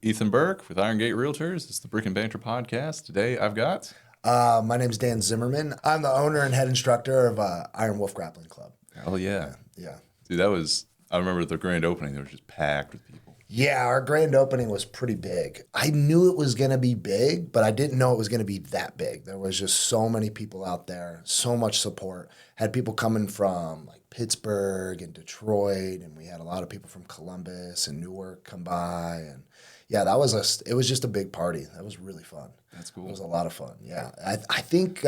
Ethan Burke with Irongate Realtors. It's the Brick and Banter podcast. Today I've got... My name's Dan Zimmerman. I'm the owner and head instructor of Iron Wolf Grappling Club. Oh, yeah. Yeah. Dude, I remember the grand opening. They were just packed with people. Yeah, our grand opening was pretty big. I knew it was going to be big, but I didn't know it was going to be that big. There was just so many people out there, so much support. Had people coming from like Pittsburgh and Detroit, and we had a lot of people from Columbus and Newark come by. And yeah, it was just a big party. That was really fun. That's cool. It was a lot of fun. Yeah. I think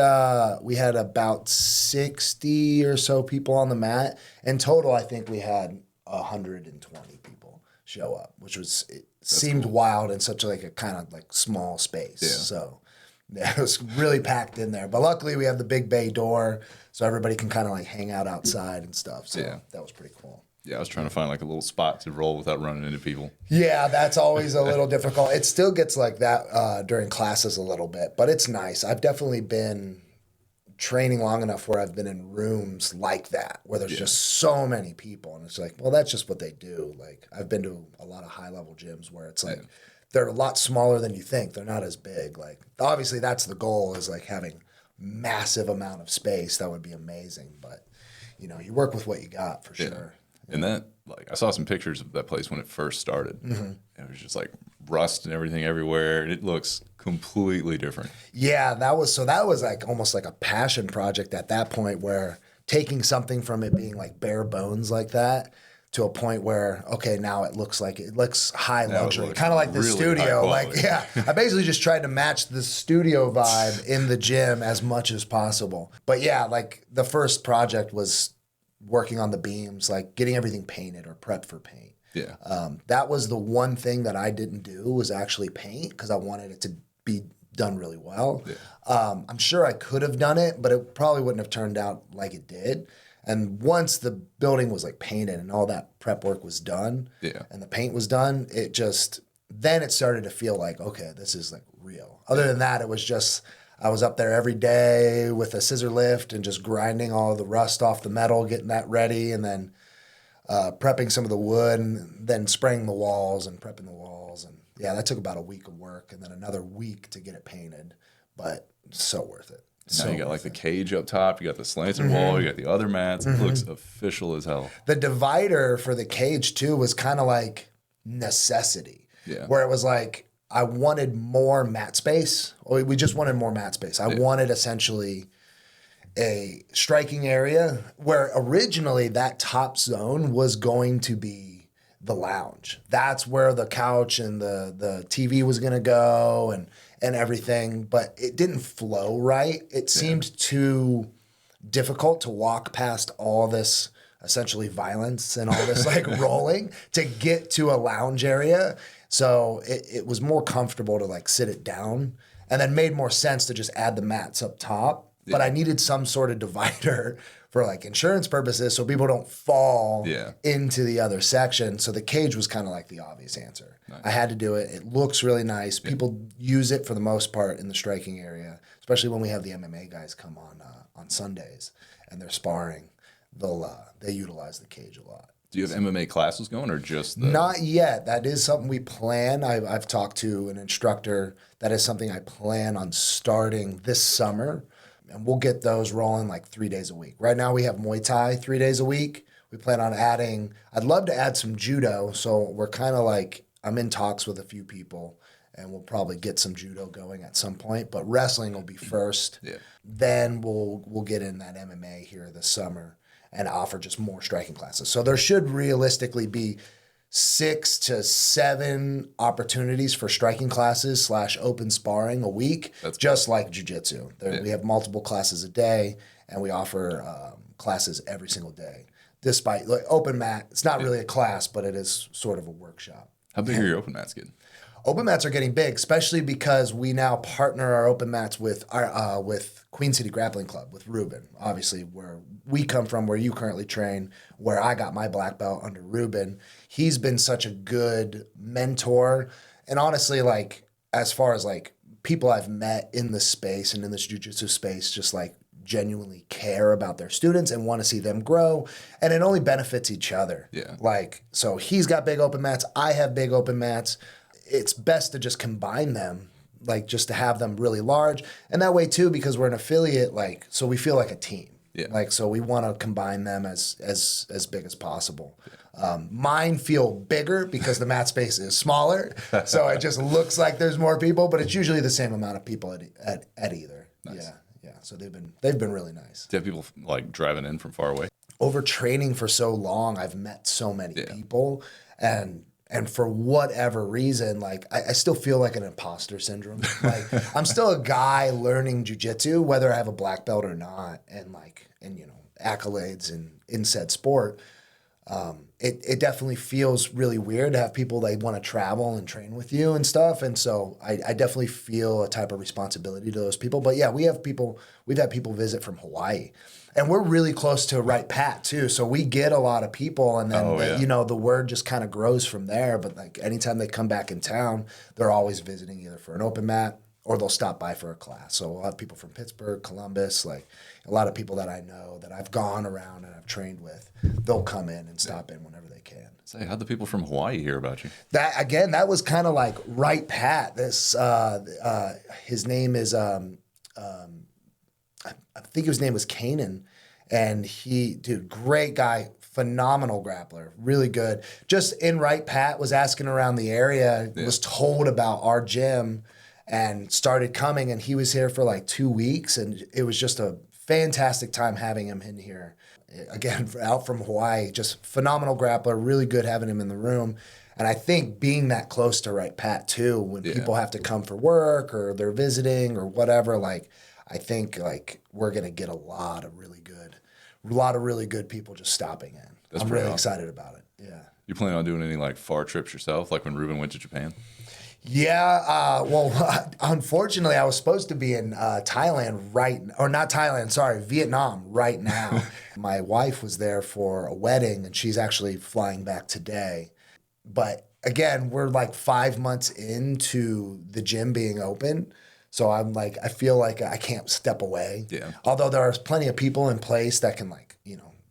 we had about 60 or so people on the mat. In total, I think we had 120 people show up, which seemed cool. Wild in such like a kind of like small space. Yeah. So yeah, it was really packed in there. But luckily we have the big bay door so everybody can kind of like hang out outside and stuff. So yeah, that was pretty cool. Yeah, I was trying to find like a little spot to roll without running into people. Yeah, that's always a little difficult. It still gets like that during classes a little bit, but it's nice. I've definitely been training long enough where I've been in rooms like that, where there's just so many people. And it's like, well, that's just what they do. Like I've been to a lot of high level gyms where it's like, they're a lot smaller than you think. They're not as big. Like obviously that's the goal, is like having massive amount of space. That would be amazing. But you know, you work with what you got for sure. And that, like, I saw some pictures of that place when it first started. Mm-hmm. It was just like rust and everything everywhere. And it looks completely different. Yeah, that was like almost like a passion project at that point, where taking something from it being like bare bones like that to a point where, okay, now it looks high luxury, kind of like the really studio. Like, yeah, I basically just tried to match the studio vibe in the gym as much as possible. But yeah, like the first project was working on the beams, like getting everything painted or prepped for paint. Yeah. That was the one thing that I didn't do, was actually paint, because I wanted it to be done really well. Yeah. I'm sure I could have done it, but it probably wouldn't have turned out like it did. And once the building was like painted and all that prep work was done, and the paint was done, then it started to feel like, okay, this is like real. Other than that, it was just, I was up there every day with a scissor lift and just grinding all the rust off the metal, getting that ready, and then prepping some of the wood, and then spraying the walls and prepping the walls. And yeah, that took about a week of work, and then another week to get it painted, but so worth it. Now you got like the cage up top, you got the slanted wall, you got the other mats. It looks official as hell. The divider for the cage too was kind of like necessity, where it was like, I wanted more mat space. We just wanted more mat space. I wanted essentially a striking area where originally that top zone was going to be the lounge. That's where the couch and the TV was going to go and everything, but it didn't flow right. It seemed too difficult to walk past all this essentially violence and all this like rolling to get to a lounge area. So it was more comfortable to like sit it down, and then made more sense to just add the mats up top. Yeah. But I needed some sort of divider for like insurance purposes so people don't fall into the other section. So the cage was kind of like the obvious answer. Nice. I had to do it. It looks really nice. People use it for the most part in the striking area, especially when we have the MMA guys come on Sundays and they're sparring. They utilize the cage a lot. Do you have MMA classes going, or just Not yet. That is something we plan. I've talked to an instructor. That is something I plan on starting this summer, and we'll get those rolling like 3 days a week. Right now we have Muay Thai 3 days a week. We plan on I'd love to add some judo, so we're kind of like, I'm in talks with a few people, and we'll probably get some judo going at some point, but wrestling will be first. Yeah. Then we'll get in that MMA here this summer and offer just more striking classes. So there should realistically be 6 to 7 opportunities for striking classes / open sparring a week. That's just like jiu-jitsu. We have multiple classes a day, and we offer classes every single day. Despite like open mat, it's not really a class, but it is sort of a workshop. How big are your open mats getting? Open mats are getting big, especially because we now partner our open mats with Queen City Grappling Club, with Ruben, obviously where we come from, where you currently train, where I got my black belt under Ruben. He's been such a good mentor. And honestly, like as far as like people I've met in this space and in this jiu-jitsu space, just like genuinely care about their students and want to see them grow, and it only benefits each other. Yeah. Like, so he's got big open mats, I have big open mats. it's best to just combine them, like just to have them really large. And that way too, because we're an affiliate, like, so we feel like a team. Yeah. Like, so we want to combine them as big as possible. Mine feel bigger because the mat space is smaller. So it just looks like there's more people, but it's usually the same amount of people at either. Nice. Yeah. Yeah. So they've been really nice. Do you have people like driving in from far away? Over training for so long, I've met so many people, and for whatever reason, like I still feel like an imposter syndrome. Like I'm still a guy learning jujitsu, whether I have a black belt or not, and accolades in said sport. It definitely feels really weird to have people that want to travel and train with you and stuff. And so I definitely feel a type of responsibility to those people. But yeah, we've had people visit from Hawaii, and we're really close to Right Pat too. So we get a lot of people, and then the word just kind of grows from there. But like anytime they come back in town, they're always visiting either for an open mat or they'll stop by for a class. So a lot of people from Pittsburgh, Columbus, like a lot of people that I know that I've gone around and I've trained with, they'll come in and stop in whenever they can. Say, how'd the people from Hawaii hear about you? That was kind of like Right Pat. This his name is I think his name was Kanan, and great guy, phenomenal grappler, really good. Just in Right Pat, was asking around the area, was told about our gym, and started coming, and he was here for like 2 weeks, and it was just a fantastic time having him in here. Again, out from Hawaii, just phenomenal grappler, really good having him in the room. And I think being that close to Right Pat too, when people have to come for work or they're visiting or whatever, like I think like we're gonna get a lot of really good people just stopping in. I'm really excited about it. Yeah. You planning on doing any like far trips yourself, like when Ruben went to Japan? Yeah, unfortunately, I was supposed to be in Vietnam right now. My wife was there for a wedding, and she's actually flying back today. But again, we're like 5 months into the gym being open, so I'm like, I feel like I can't step away. Yeah. Although there are plenty of people in place that can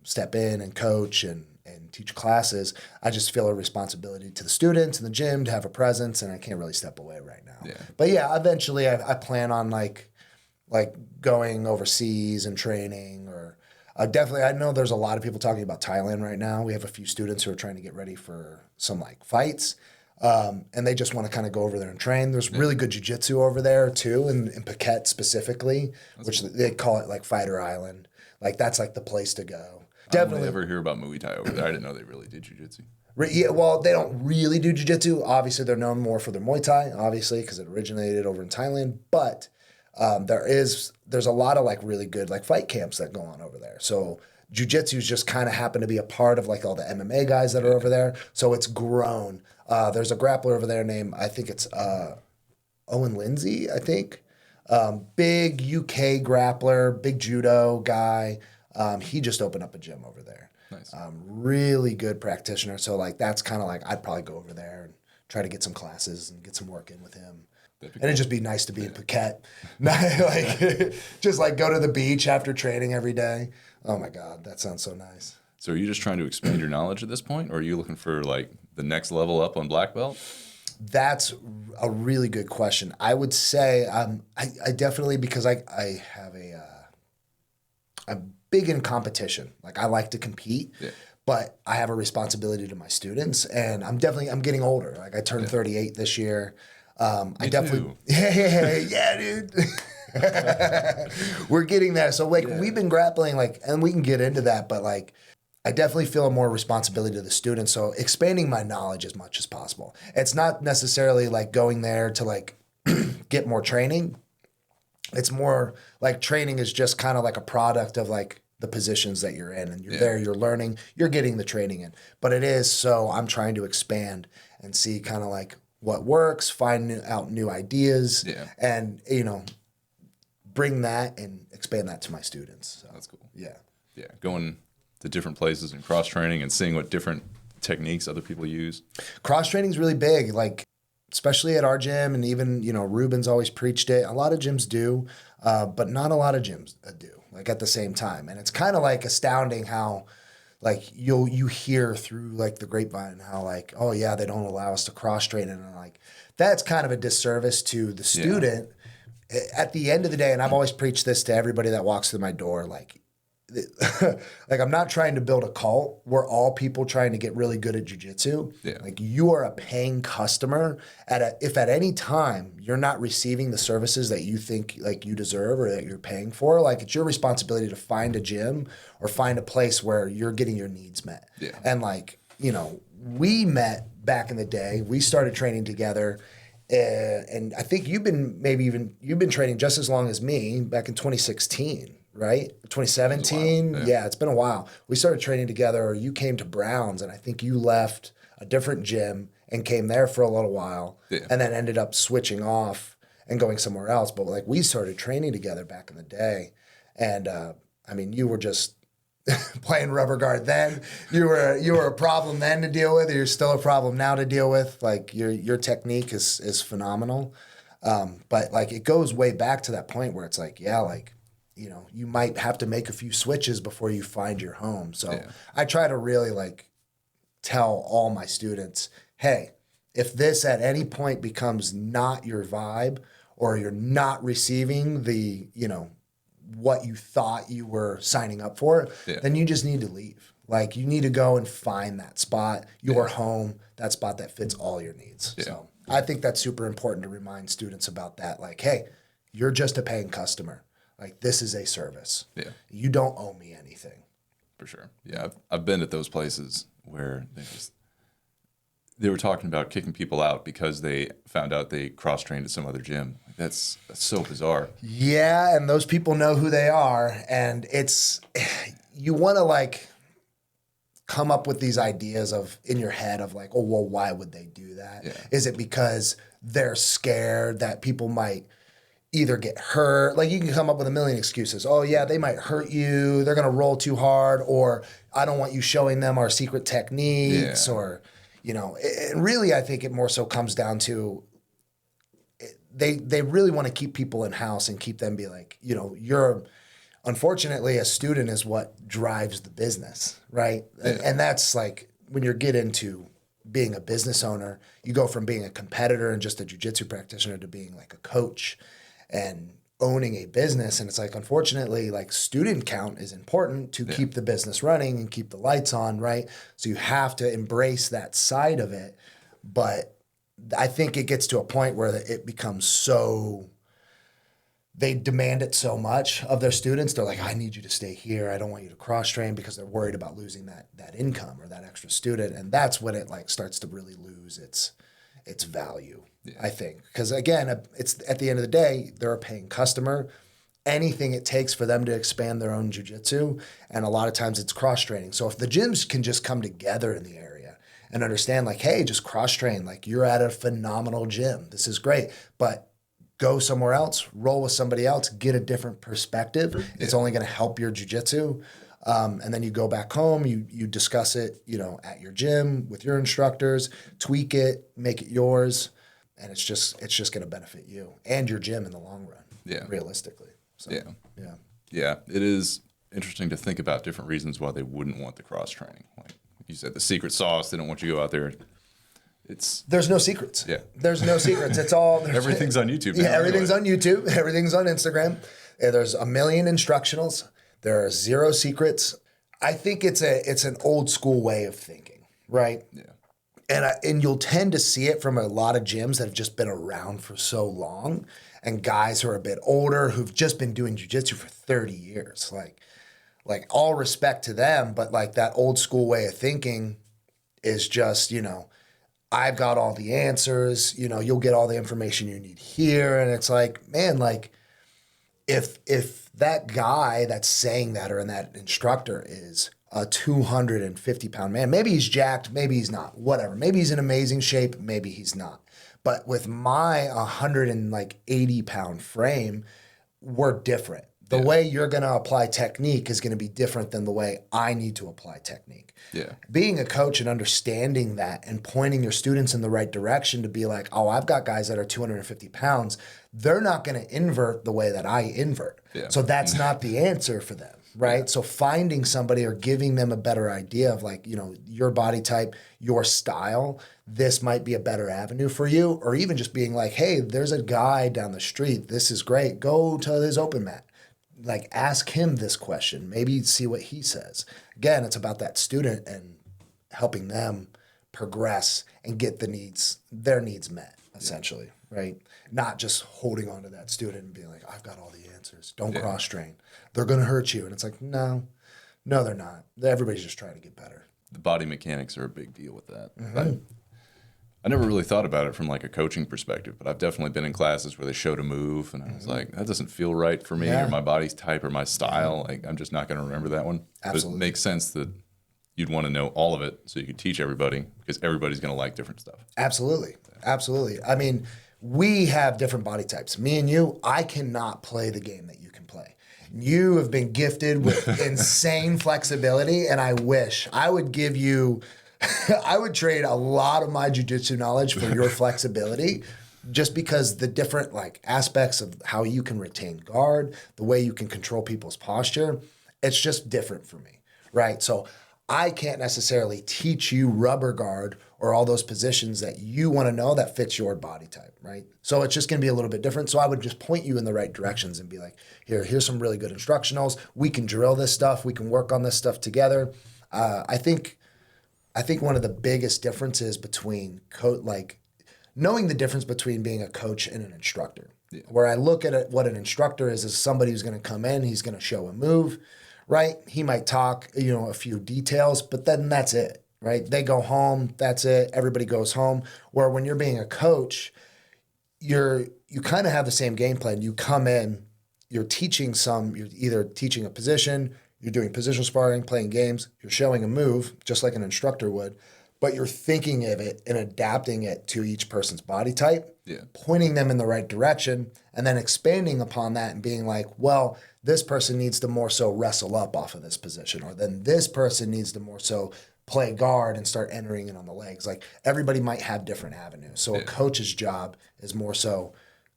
step in and coach and teach classes, I just feel a responsibility to the students and the gym to have a presence, and I can't really step away right now. Yeah. But yeah, eventually I plan on like going overseas and training, or definitely, I know there's a lot of people talking about Thailand right now. We have a few students who are trying to get ready for some like fights, and they just want to kind of go over there and train. There's really good jiu-jitsu over there too, in Phuket specifically, which they call it like Fighter Island. Like that's like the place to go. Definitely. I never hear about Muay Thai over there. I didn't know they really did jiu-jitsu. Yeah, well, they don't really do jiu-jitsu. Obviously, they're known more for their Muay Thai, obviously, because it originated over in Thailand. But there's a lot of like really good like fight camps that go on over there. So jiu-jitsu's just kind of happen to be a part of like all the MMA guys that are over there. So it's grown. There's a grappler over there named, I think it's Owen Lindsay, I think. Big UK grappler, big judo guy. He just opened up a gym over there. Nice. Really good practitioner. So like that's kind of like I'd probably go over there and try to get some classes and get some work in with him. And it'd just be nice to be in Phuket. Like just like go to the beach after training every day. Oh my God, that sounds so nice. So are you just trying to expand your knowledge at this point, or are you looking for like the next level up on black belt? That's a really good question. I would say I definitely, because I have I'm big in competition. Like I like to compete, but I have a responsibility to my students, and I'm getting older. Like I turned 38 this year. I definitely, yeah, dude. We're getting there. So like we've been grappling, like, and we can get into that, but like I definitely feel more responsibility to the students. So expanding my knowledge as much as possible. It's not necessarily like going there to like get more training. It's more like training is just kind of like a product of like the positions that you're in, and you're there, you're learning, you're getting the training in. But it is, so I'm trying to expand and see kind of like what works, find out new ideas, and bring that and expand that to my students. So, that's cool. Yeah. Yeah. Going to different places and cross training and seeing what different techniques other people use. Cross training is really big, like especially at our gym, and even Ruben's always preached it. A lot of gyms do, but not a lot of gyms do. Like at the same time, and it's kind of like astounding how like you hear through like the grapevine how like, oh yeah, they don't allow us to cross train, and like that's kind of a disservice to the student. At the end of the day, and I've always preached this to everybody that walks through my door, like like I'm not trying to build a cult. We're all people trying to get really good at jiu-jitsu. Yeah. Like you are a paying customer. If at any time you're not receiving the services that you think like you deserve or that you're paying for, like it's your responsibility to find a gym or find a place where you're getting your needs met. Yeah. And like, you know, we met back in the day. We started training together. And I think you've been training just as long as me back in 2016. Right? 2017. Yeah, it's been a while. We started training together, or you came to Brown's, and I think you left a different gym and came there for a little while, and then ended up switching off and going somewhere else. But like we started training together back in the day. And I mean, you were just playing rubber guard then. You were a problem then to deal with. You're still a problem now to deal with. Like your technique is phenomenal. But like it goes way back to that point where it's like, yeah, like, you know, you might have to make a few switches before you find your home. So I try to really like tell all my students, hey, if this at any point becomes not your vibe or you're not receiving the, you know, what you thought you were signing up for, then you just need to leave. Like you need to go and find that spot, your home, that spot that fits all your needs. So I think that's super important to remind students about that. Like, hey, you're just a paying customer. Like this is a service. Yeah. You don't owe me anything. For sure. Yeah. I've been at those places where they were talking about kicking people out because they found out they cross-trained at some other gym. Like that's so bizarre. Yeah. And those people know who they are. And you want to like come up with these ideas in your head of like, oh, well, why would they do that? Yeah. Is it because they're scared that people might either get hurt? Like you can come up with a million excuses. Oh yeah, they might hurt you. They're going to roll too hard, or I don't want you showing them our secret techniques, or, you know, and really I think it more so comes down to they really want to keep people in house and keep them be like, you know, unfortunately a student is what drives the business, right? Yeah. And that's like when you get into being a business owner, you go from being a competitor and just a jiu-jitsu practitioner to being like a coach and owning a business. And it's like, unfortunately, like student count is important to keep the business running and keep the lights on, right? So you have to embrace that side of it. But I think it gets to a point where it becomes they demand it so much of their students. They're like, I need you to stay here. I don't want you to cross train, because they're worried about losing that income or that extra student. And that's when it like starts to really lose its value. I think, because again, it's at the end of the day, they're a paying customer. Anything it takes for them to expand their own jiu-jitsu, and a lot of times it's cross-training. So if the gyms can just come together in the area and understand like, hey, just cross-train, like you're at a phenomenal gym. This is great, but go somewhere else, roll with somebody else, get a different perspective. It's only going to help your jiu-jitsu. And then you go back home, you discuss it, you know, at your gym with your instructors, tweak it, make it yours. And it's just going to benefit you and your gym in the long run. Yeah. Realistically. So, yeah. It is interesting to think about different reasons why they wouldn't want the cross training. Like you said, the secret sauce. They don't want you to go out there. There's no secrets. Yeah. There's no secrets. It's all everything's on YouTube. Yeah. Everything's on YouTube. Everything's on Instagram. There's a million instructionals. There are zero secrets. I think it's an old school way of thinking, right? Yeah. And you'll tend to see it from a lot of gyms that have just been around for so long, and guys who are a bit older who've just been doing jiu-jitsu for 30 years. Like all respect to them, but like that old school way of thinking is just, you know, I've got all the answers, you know, you'll get all the information you need here. And it's like, man, like if that guy that's saying that, or in that instructor, is a 250-pound man, maybe he's jacked, maybe he's not, whatever. Maybe he's in amazing shape, maybe he's not. But with my 180-pound frame, we're different. The way you're going to apply technique is going to be different than the way I need to apply technique. Yeah. Being a coach and understanding that and pointing your students in the right direction to be like, oh, I've got guys that are 250 pounds. They're not going to invert the way that I invert. Yeah. So that's not the answer for them, right? Yeah. So finding somebody or giving them a better idea of like, your body type, your style, this might be a better avenue for you. Or even just being like, hey, there's a guy down the street. This is great. Go to his open mat. Like ask him this question. Maybe see what he says. Again, it's about that student and helping them progress and get their needs met, essentially, right? Not just holding on to that student and being like, I've got all the answers. Don't cross-train. They're going to hurt you. And it's like, no, they're not. Everybody's just trying to get better. The body mechanics are a big deal with that. I never really thought about it from like a coaching perspective, but I've definitely been in classes where they showed a move and I was like, that doesn't feel right for me or my body's type or my style. Like, I'm just not going to remember that one. Absolutely. But it makes sense that you'd want to know all of it so you could teach everybody because everybody's going to like different stuff. Absolutely. Absolutely. I mean, we have different body types. Me and you, I cannot play the game that you can play. You have been gifted with insane flexibility, and I wish I would give you, I would trade a lot of my jiu-jitsu knowledge for your flexibility, just because the different like aspects of how you can retain guard, the way you can control people's posture, it's just different for me, right? So I can't necessarily teach you rubber guard or all those positions that you want to know that fits your body type, right? So it's just going to be a little bit different. So I would just point you in the right directions and be like, here's some really good instructionals. We can drill this stuff. We can work on this stuff together. I think one of the biggest differences between knowing the difference between being a coach and an instructor. Yeah. Where I look at it, what an instructor is somebody who's going to come in, he's going to show a move, right? He might talk, a few details, but then that's it, right? They go home, that's it. Everybody goes home. Where when you're being a coach, you kind of have the same game plan. You come in, you're either teaching a position, you're doing positional sparring, playing games, you're showing a move, just like an instructor would, but you're thinking of it and adapting it to each person's body type, pointing them in the right direction, and then expanding upon that and being like, well, this person needs to more so wrestle up off of this position, or then this person needs to more so play guard and start entering it on the legs. Like everybody might have different avenues. So a coach's job is more so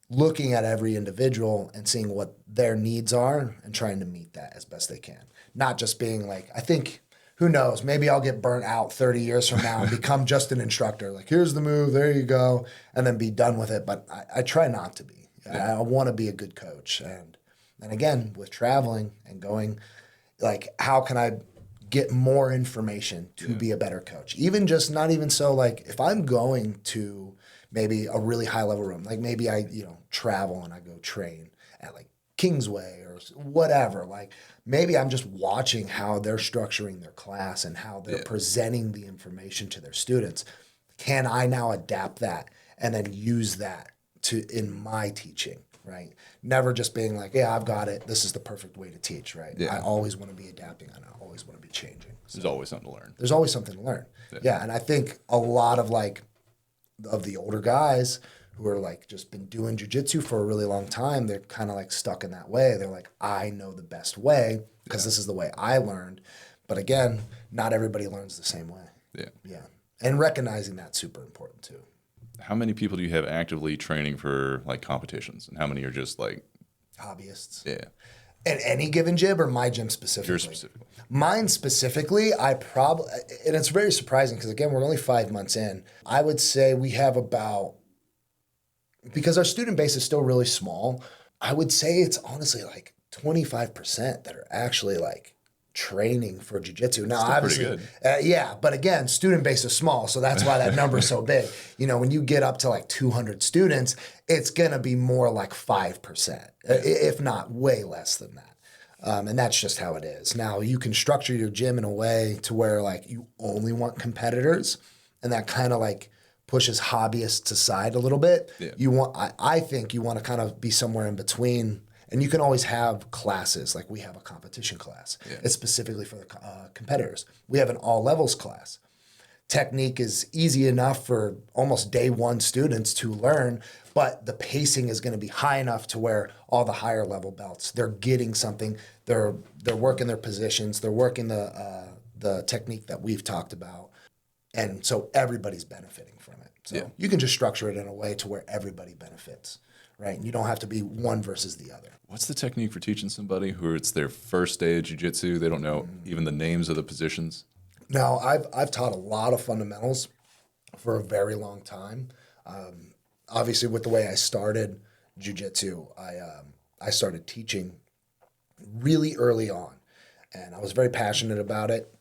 looking at every individual and seeing what their needs are and trying to meet that as best they can. Not just being like, I think, who knows, maybe I'll get burnt out 30 years from now and become just an instructor. Like, here's the move, there you go, and then be done with it. But I try not to be. I want to be a good coach. And again, with traveling and going, like, how can I get more information to be a better coach? Even just not even so, like, if I'm going to maybe a really high level room, like maybe I, travel and I go train at like Kingsway or whatever, like maybe I'm just watching how they're structuring their class and how they're presenting the information to their students. Can I now adapt that and then use that in my teaching, right? Never just being like, yeah, I've got it. This is the perfect way to teach, right? I always want to be adapting and I always want to be changing. So there's always something to learn. There's always something to learn. Yeah. And I think a lot of the older guys who are like just been doing jiu-jitsu for a really long time, they're kind of like stuck in that way. They're like, I know the best way because this is the way I learned. But again, not everybody learns the same way. Yeah. And recognizing that's super important too. How many people do you have actively training for like competitions, and how many are just like hobbyists? Yeah. At any given gym or my gym specifically? Yours specifically. Mine specifically, and it's very surprising because again, we're only 5 months in. I would say we have because our student base is still really small, I would say it's honestly like 25% that are actually like training for jiu-jitsu. Now, obviously, pretty good. But again, student base is small, so that's why that number is so big. When you get up to like 200 students, it's going to be more like 5%, if not way less than that. And that's just how it is. Now, you can structure your gym in a way to where like you only want competitors, and that kind of like pushes hobbyists aside a little bit. Yeah. I think you want to kind of be somewhere in between. And you can always have classes, like we have a competition class. Yeah. It's specifically for the competitors. We have an all levels class. Technique is easy enough for almost day one students to learn, but the pacing is going to be high enough to where all the higher level belts, they're getting something. They're working their positions. They're working the technique that we've talked about. And so everybody's benefiting from it. So you can just structure it in a way to where everybody benefits, right? And you don't have to be one versus the other. What's the technique for teaching somebody who it's their first day of jiu-jitsu? They don't know even the names of the positions. Now, I've taught a lot of fundamentals for a very long time. Obviously, with the way I started jiu-jitsu, I started teaching really early on, and I was very passionate about it.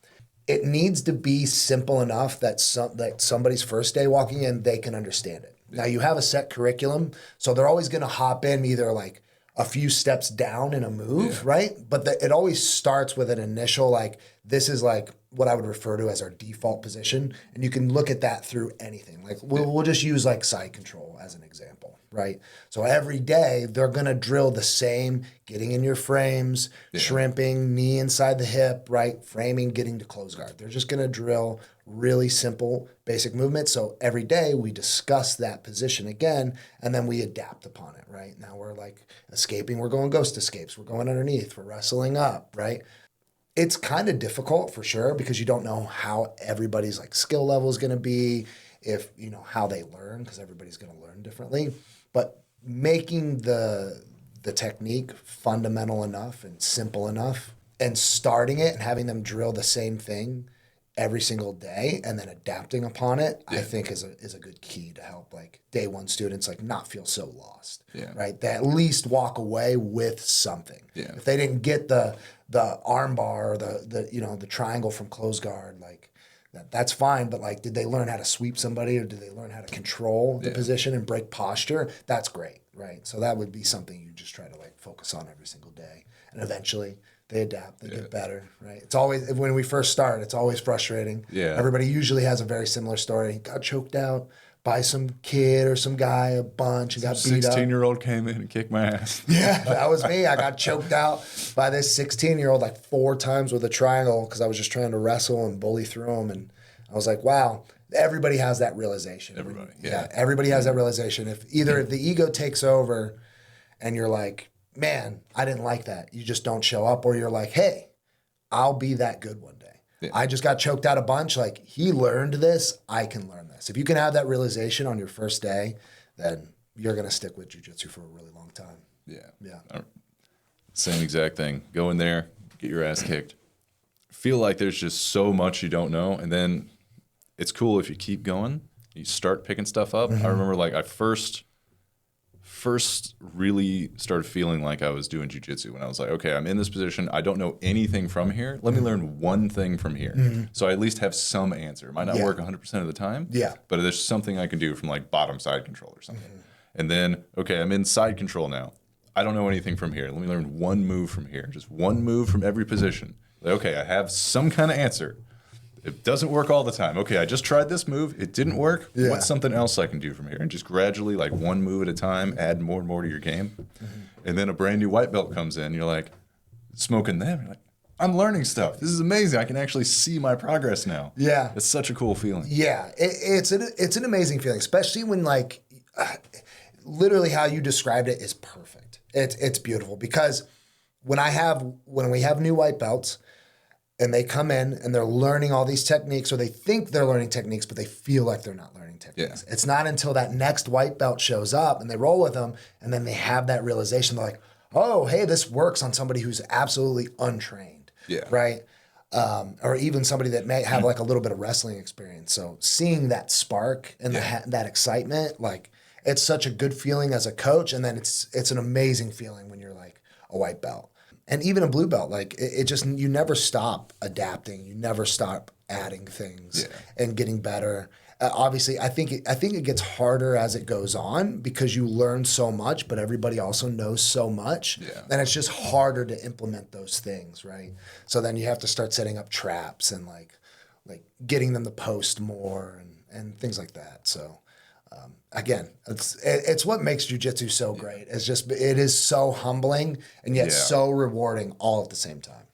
It needs to be simple enough that somebody's first day walking in, they can understand it. Now, you have a set curriculum, so they're always going to hop in either like a few steps down in a move, right? But it always starts with an initial, like, this is like what I would refer to as our default position. And you can look at that through anything. Like we'll just use like side control as an example, right? So every day they're going to drill the same, getting in your frames, shrimping, knee inside the hip, right? Framing, getting to close guard. They're just going to drill really simple basic movements. So every day we discuss that position again, and then we adapt upon it, right? Now we're like escaping, we're going ghost escapes, we're going underneath, we're wrestling up, right? It's kind of difficult for sure because you don't know how everybody's like skill level is going to be, if you know how they learn, because everybody's going to learn differently. But making the technique fundamental enough and simple enough, and starting it and having them drill the same thing every single day and then adapting upon it, I think is a good key to help like day one students like not feel so lost, right? They at least walk away with something. If they didn't get the arm bar or the triangle from close guard, like that's fine. But like, did they learn how to sweep somebody, or did they learn how to control the position and break posture? That's great, right? So that would be something you just try to like focus on every single day, and eventually they adapt, they get better, right? It's always, when we first start, it's always frustrating. Everybody usually has a very similar story. Got choked out by some kid or some guy a bunch and got beat up. 16-year-old came in and kicked my ass. Yeah, that was me. I got choked out by this 16-year-old like 4 times with a triangle because I was just trying to wrestle and bully through him. And I was like, wow, everybody has that realization. Everybody, everybody has that realization. If the ego takes over and you're like, man, I didn't like that, you just don't show up, or you're like, hey, I'll be that good one day. I just got choked out a bunch. Like, he learned this, I can learn this. If you can have that realization on your first day, then you're going to stick with jiu-jitsu for a really long time. Same exact thing. Go in there, get your ass kicked. Feel like there's just so much you don't know, and then it's cool if you keep going. You start picking stuff up. I remember like I first really started feeling like I was doing jiu-jitsu when I was like, okay, I'm in this position. I don't know anything from here. Let me learn one thing from here. So I at least have some answer. It might not work 100% of the time, but there's something I can do from like bottom side control or something. And then, okay, I'm in side control now. I don't know anything from here. Let me learn one move from here. Just one move from every position. Like, okay, I have some kind of answer. It doesn't work all the time. Okay, I just tried this move. It didn't work. What's something else I can do from here? And just gradually, like one move at a time, add more and more to your game. And then a brand new white belt comes in. You're like, smoking them. You're like, I'm learning stuff. This is amazing. I can actually see my progress now. Yeah. It's such a cool feeling. Yeah, it's an amazing feeling, especially when like, literally how you described it is perfect. It's beautiful because when we have new white belts, and they come in and they're learning all these techniques, or they think they're learning techniques, but they feel like they're not learning techniques. It's not until that next white belt shows up and they roll with them, and then they have that realization. They're like, oh, hey, this works on somebody who's absolutely untrained, right? Or even somebody that may have like a little bit of wrestling experience. So seeing that spark and that excitement, like, it's such a good feeling as a coach. And then it's an amazing feeling when you're like a white belt. And even a blue belt, like it just, you never stop adapting. You never stop adding things and getting better. Obviously, I think it gets harder as it goes on because you learn so much, but everybody also knows so much. And it's just harder to implement those things, right? So then you have to start setting up traps and like getting them to post more and things like that. So again, it's what makes jiu-jitsu so great. It's just, it is so humbling and yet so rewarding all at the same time.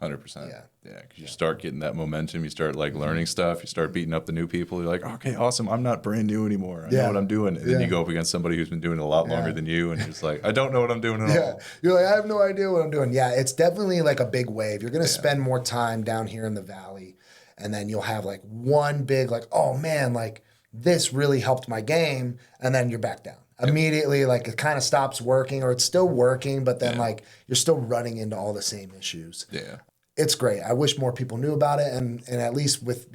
100%. Yeah, because you start getting that momentum. You start like learning stuff. You start beating up the new people. You're like, okay, awesome. I'm not brand new anymore. I know what I'm doing. And then you go up against somebody who's been doing it a lot longer than you, and you're just like, I don't know what I'm doing at all. You're like, I have no idea what I'm doing. Yeah, it's definitely like a big wave. You're going to spend more time down here in the valley, and then you'll have like one big like, oh man, like this really helped my game, and then you're back down. Immediately, like it kind of stops working, or it's still working, but then like you're still running into all the same issues. Yeah. It's great. I wish more people knew about it, and at least with,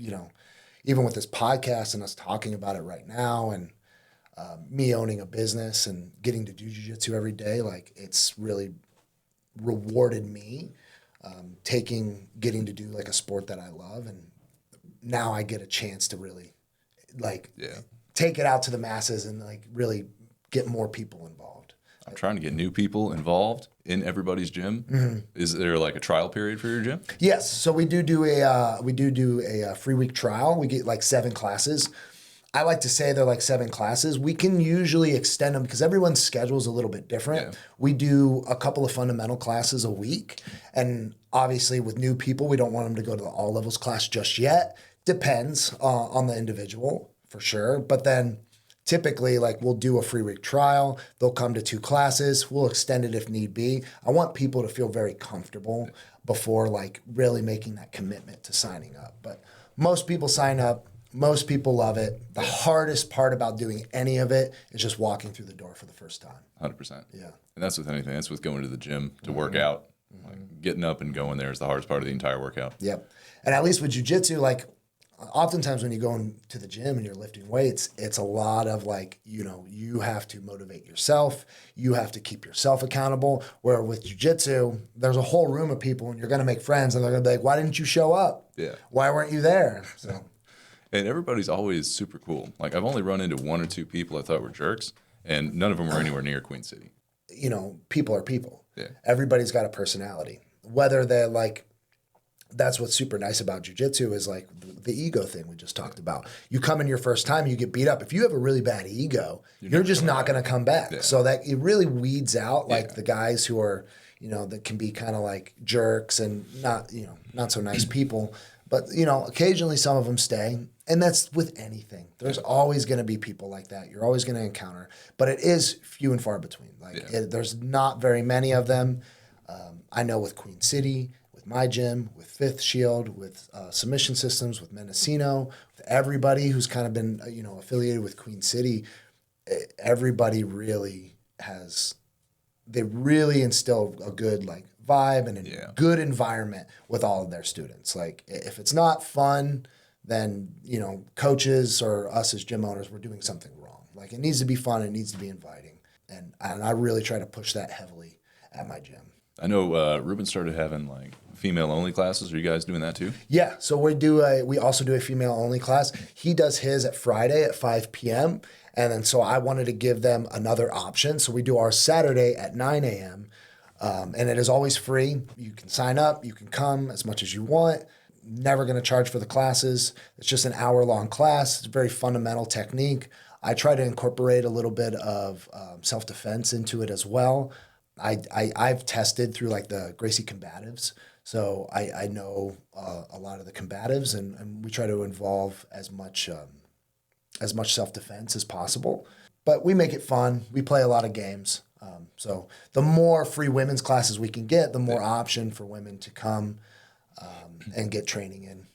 even with this podcast and us talking about it right now, and me owning a business and getting to do jiu-jitsu every day, like it's really rewarded me getting to do like a sport that I love, and now I get a chance to really like take it out to the masses and like really get more people involved. I'm trying to get new people involved in everybody's gym. Mm-hmm. Is there like a trial period for your gym? Yes. So we do a free week trial. We get like 7 classes. I like to say they're like 7 classes. We can usually extend them because everyone's schedule is a little bit different. Yeah. We do a couple of fundamental classes a week. And obviously with new people, we don't want them to go to the all levels class just yet. Depends on the individual for sure. But then typically, like, we'll do a free week trial. They'll come to 2 classes. We'll extend it if need be. I want people to feel very comfortable before like really making that commitment to signing up. But most people sign up. Most people love it. The hardest part about doing any of it is just walking through the door for the first time. 100%. Yeah. And that's with anything. That's with going to the gym to work out. Like getting up and going there is the hardest part of the entire workout. Yep. And at least with jiu-jitsu, like oftentimes when you go into the gym and you're lifting weights, it's a lot of like, you have to motivate yourself. You have to keep yourself accountable. Where with jiu-jitsu, there's a whole room of people and you're going to make friends and they're going to be like, why didn't you show up? Yeah. Why weren't you there? So. And everybody's always super cool. Like, I've only run into 1 or 2 people I thought were jerks, and none of them were anywhere near Queen City. People are people. Yeah. Everybody's got a personality. Whether they're like, that's what's super nice about jiu-jitsu is like the ego thing we just talked about. You come in your first time, you get beat up. If you have a really bad ego, you're just not going to come back. Yeah. So that it really weeds out like the guys who are, that can be kind of like jerks and not so nice people. But, occasionally some of them stay. And that's with anything. There's always going to be people like that. You're always going to encounter. But it is few and far between. There's not very many of them. I know with Queen City, with my gym, with Fifth Shield, with Submission Systems, with Mendocino, with everybody who's kind of been, affiliated with Queen City, everybody really they really instill a good, like, vibe and a good environment with all of their students. Like, if it's not fun, then, coaches or us as gym owners, we're doing something wrong. Like, it needs to be fun. It needs to be inviting. And I really try to push that heavily at my gym. I know Ruben started having, like, female-only classes. Are you guys doing that too? Yeah. So we also do a female-only class. He does his at Friday at 5 p.m. And then so I wanted to give them another option. So we do our Saturday at 9 a.m. And it is always free. You can sign up. You can come as much as you want. Never going to charge for the classes. It's just an hour-long class. It's a very fundamental technique. I try to incorporate a little bit of self-defense into it as well. I've tested through like the Gracie combatives. So I know a lot of the combatives, and we try to involve as much self-defense as possible. But we make it fun. We play a lot of games. So the more free women's classes we can get, the more option for women to come and get training in,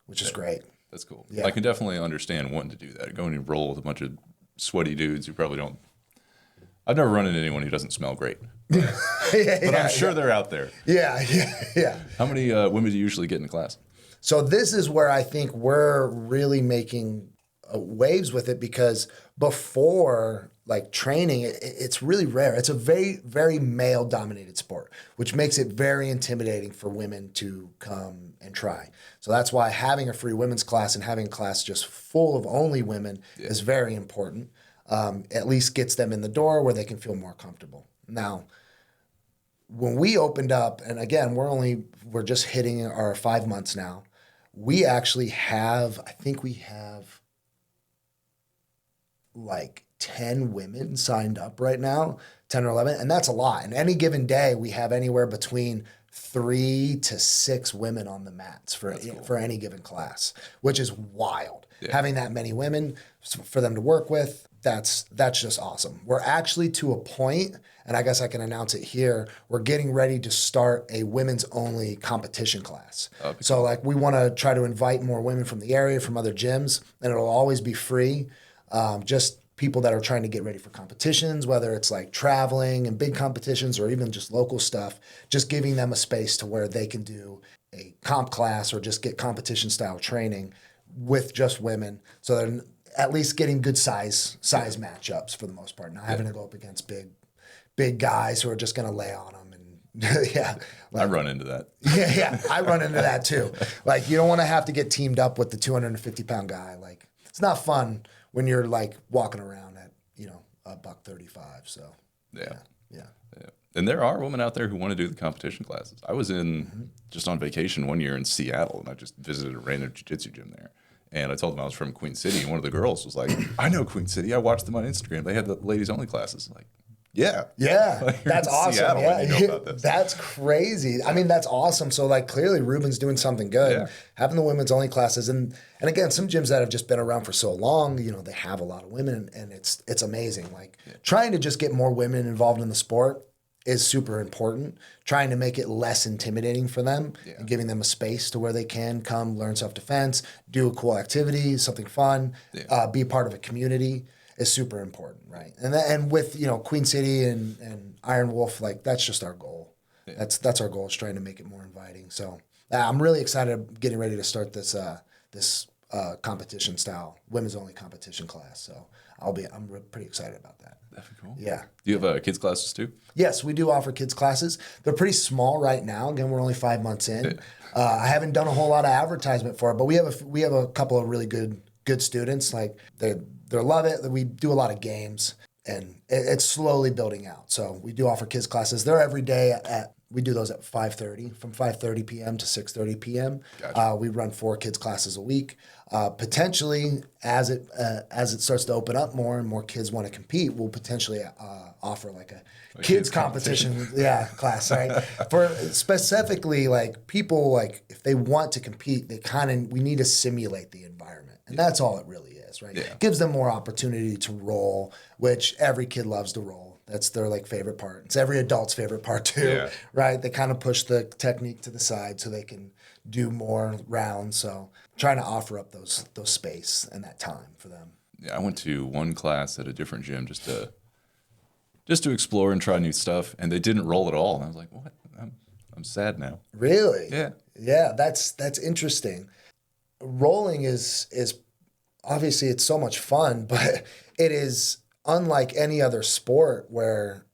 which is great. That's cool. Yeah. I can definitely understand wanting to do that. Going and roll with a bunch of sweaty dudes who probably don't. I've never run into anyone who doesn't smell great. But I'm sure they're out there. Yeah. How many women do you usually get in class? So this is where I think we're really making waves with it, because before like training, it's really rare. It's a very, very male dominated sport, which makes it very intimidating for women to come and try. So that's why having a free women's class and having a class just full of only women is very important. At least gets them in the door where they can feel more comfortable. Now, when we opened up, and again, we're just hitting our 5 months now. We actually have, I think we have like 10 women signed up right now, 10 or 11, and that's a lot. And any given day, we have anywhere between 3 to 6 women on the mats for any given class, which is wild. Yeah. Having that many women for them to work with. that's just awesome. We're actually to a point, and I guess I can announce it here, we're getting ready to start a women's only competition class. So like we want to try to invite more women from the area, from other gyms, and it'll always be free. Just people that are trying to get ready for competitions, whether it's like traveling and big competitions or even just local stuff, just giving them a space to where they can do a comp class or just get competition style training with just women. So they're at least getting good size matchups for the most part, not having to go up against big guys who are just going to lay on them. And yeah, like, I run into that. Yeah, I run into that too. Like you don't want to have to get teamed up with the 250-pound guy. Like it's not fun when you're like walking around at, a $135. So yeah. And there are women out there who want to do the competition classes. I was just on vacation one year in Seattle, and I just visited a random jiu-jitsu gym there. And I told them I was from Queen City, and one of the girls was like, I know Queen City. I watched them on Instagram. They had the ladies only classes. Like, yeah. Like, that's awesome. Seattle, yeah. you know about this. That's crazy. I mean, that's awesome. So like clearly Ruben's doing something good. Yeah. Having the women's only classes. And again, some gyms that have just been around for so long, they have a lot of women, and it's amazing. Like trying to just get more women involved in the sport is super important. Trying to make it less intimidating for them and giving them a space to where they can come learn self-defense, do a cool activity, something fun, be a part of a community is super important, right? And with Queen City and Iron Wolf, like that's just our goal. Yeah. That's our goal, is trying to make it more inviting. So I'm really excited getting ready to start this competition style women's only competition class. So I'm pretty excited about that. That'd be cool. Yeah. Do you have kids classes too? Yes, we do offer kids classes. They're pretty small right now. Again, we're only 5 months in. I haven't done a whole lot of advertisement for it, but we have a couple of really good students. Like they love it. We do a lot of games, and it's slowly building out. So we do offer kids classes. They're every day we do those at 5:30, from 5:30 p.m. to 6:30 p.m. Gotcha. We run 4 kids classes a week. Potentially, as it starts to open up more and more kids want to compete, we'll potentially offer like a kids competition class, right? For specifically like people, like if they want to compete, we need to simulate the environment, and that's all it really is, right? Yeah. Gives them more opportunity to roll, which every kid loves to roll. That's their like favorite part. It's every adult's favorite part too, right? They kind of push the technique to the side so they can do more rounds. So trying to offer up those space and that time for them. Yeah, I went to one class at a different gym just to explore and try new stuff, and they didn't roll at all. And I was like, what? I'm sad now. Really? Yeah. Yeah, that's interesting. Rolling is obviously it's so much fun, but it is unlike any other sport where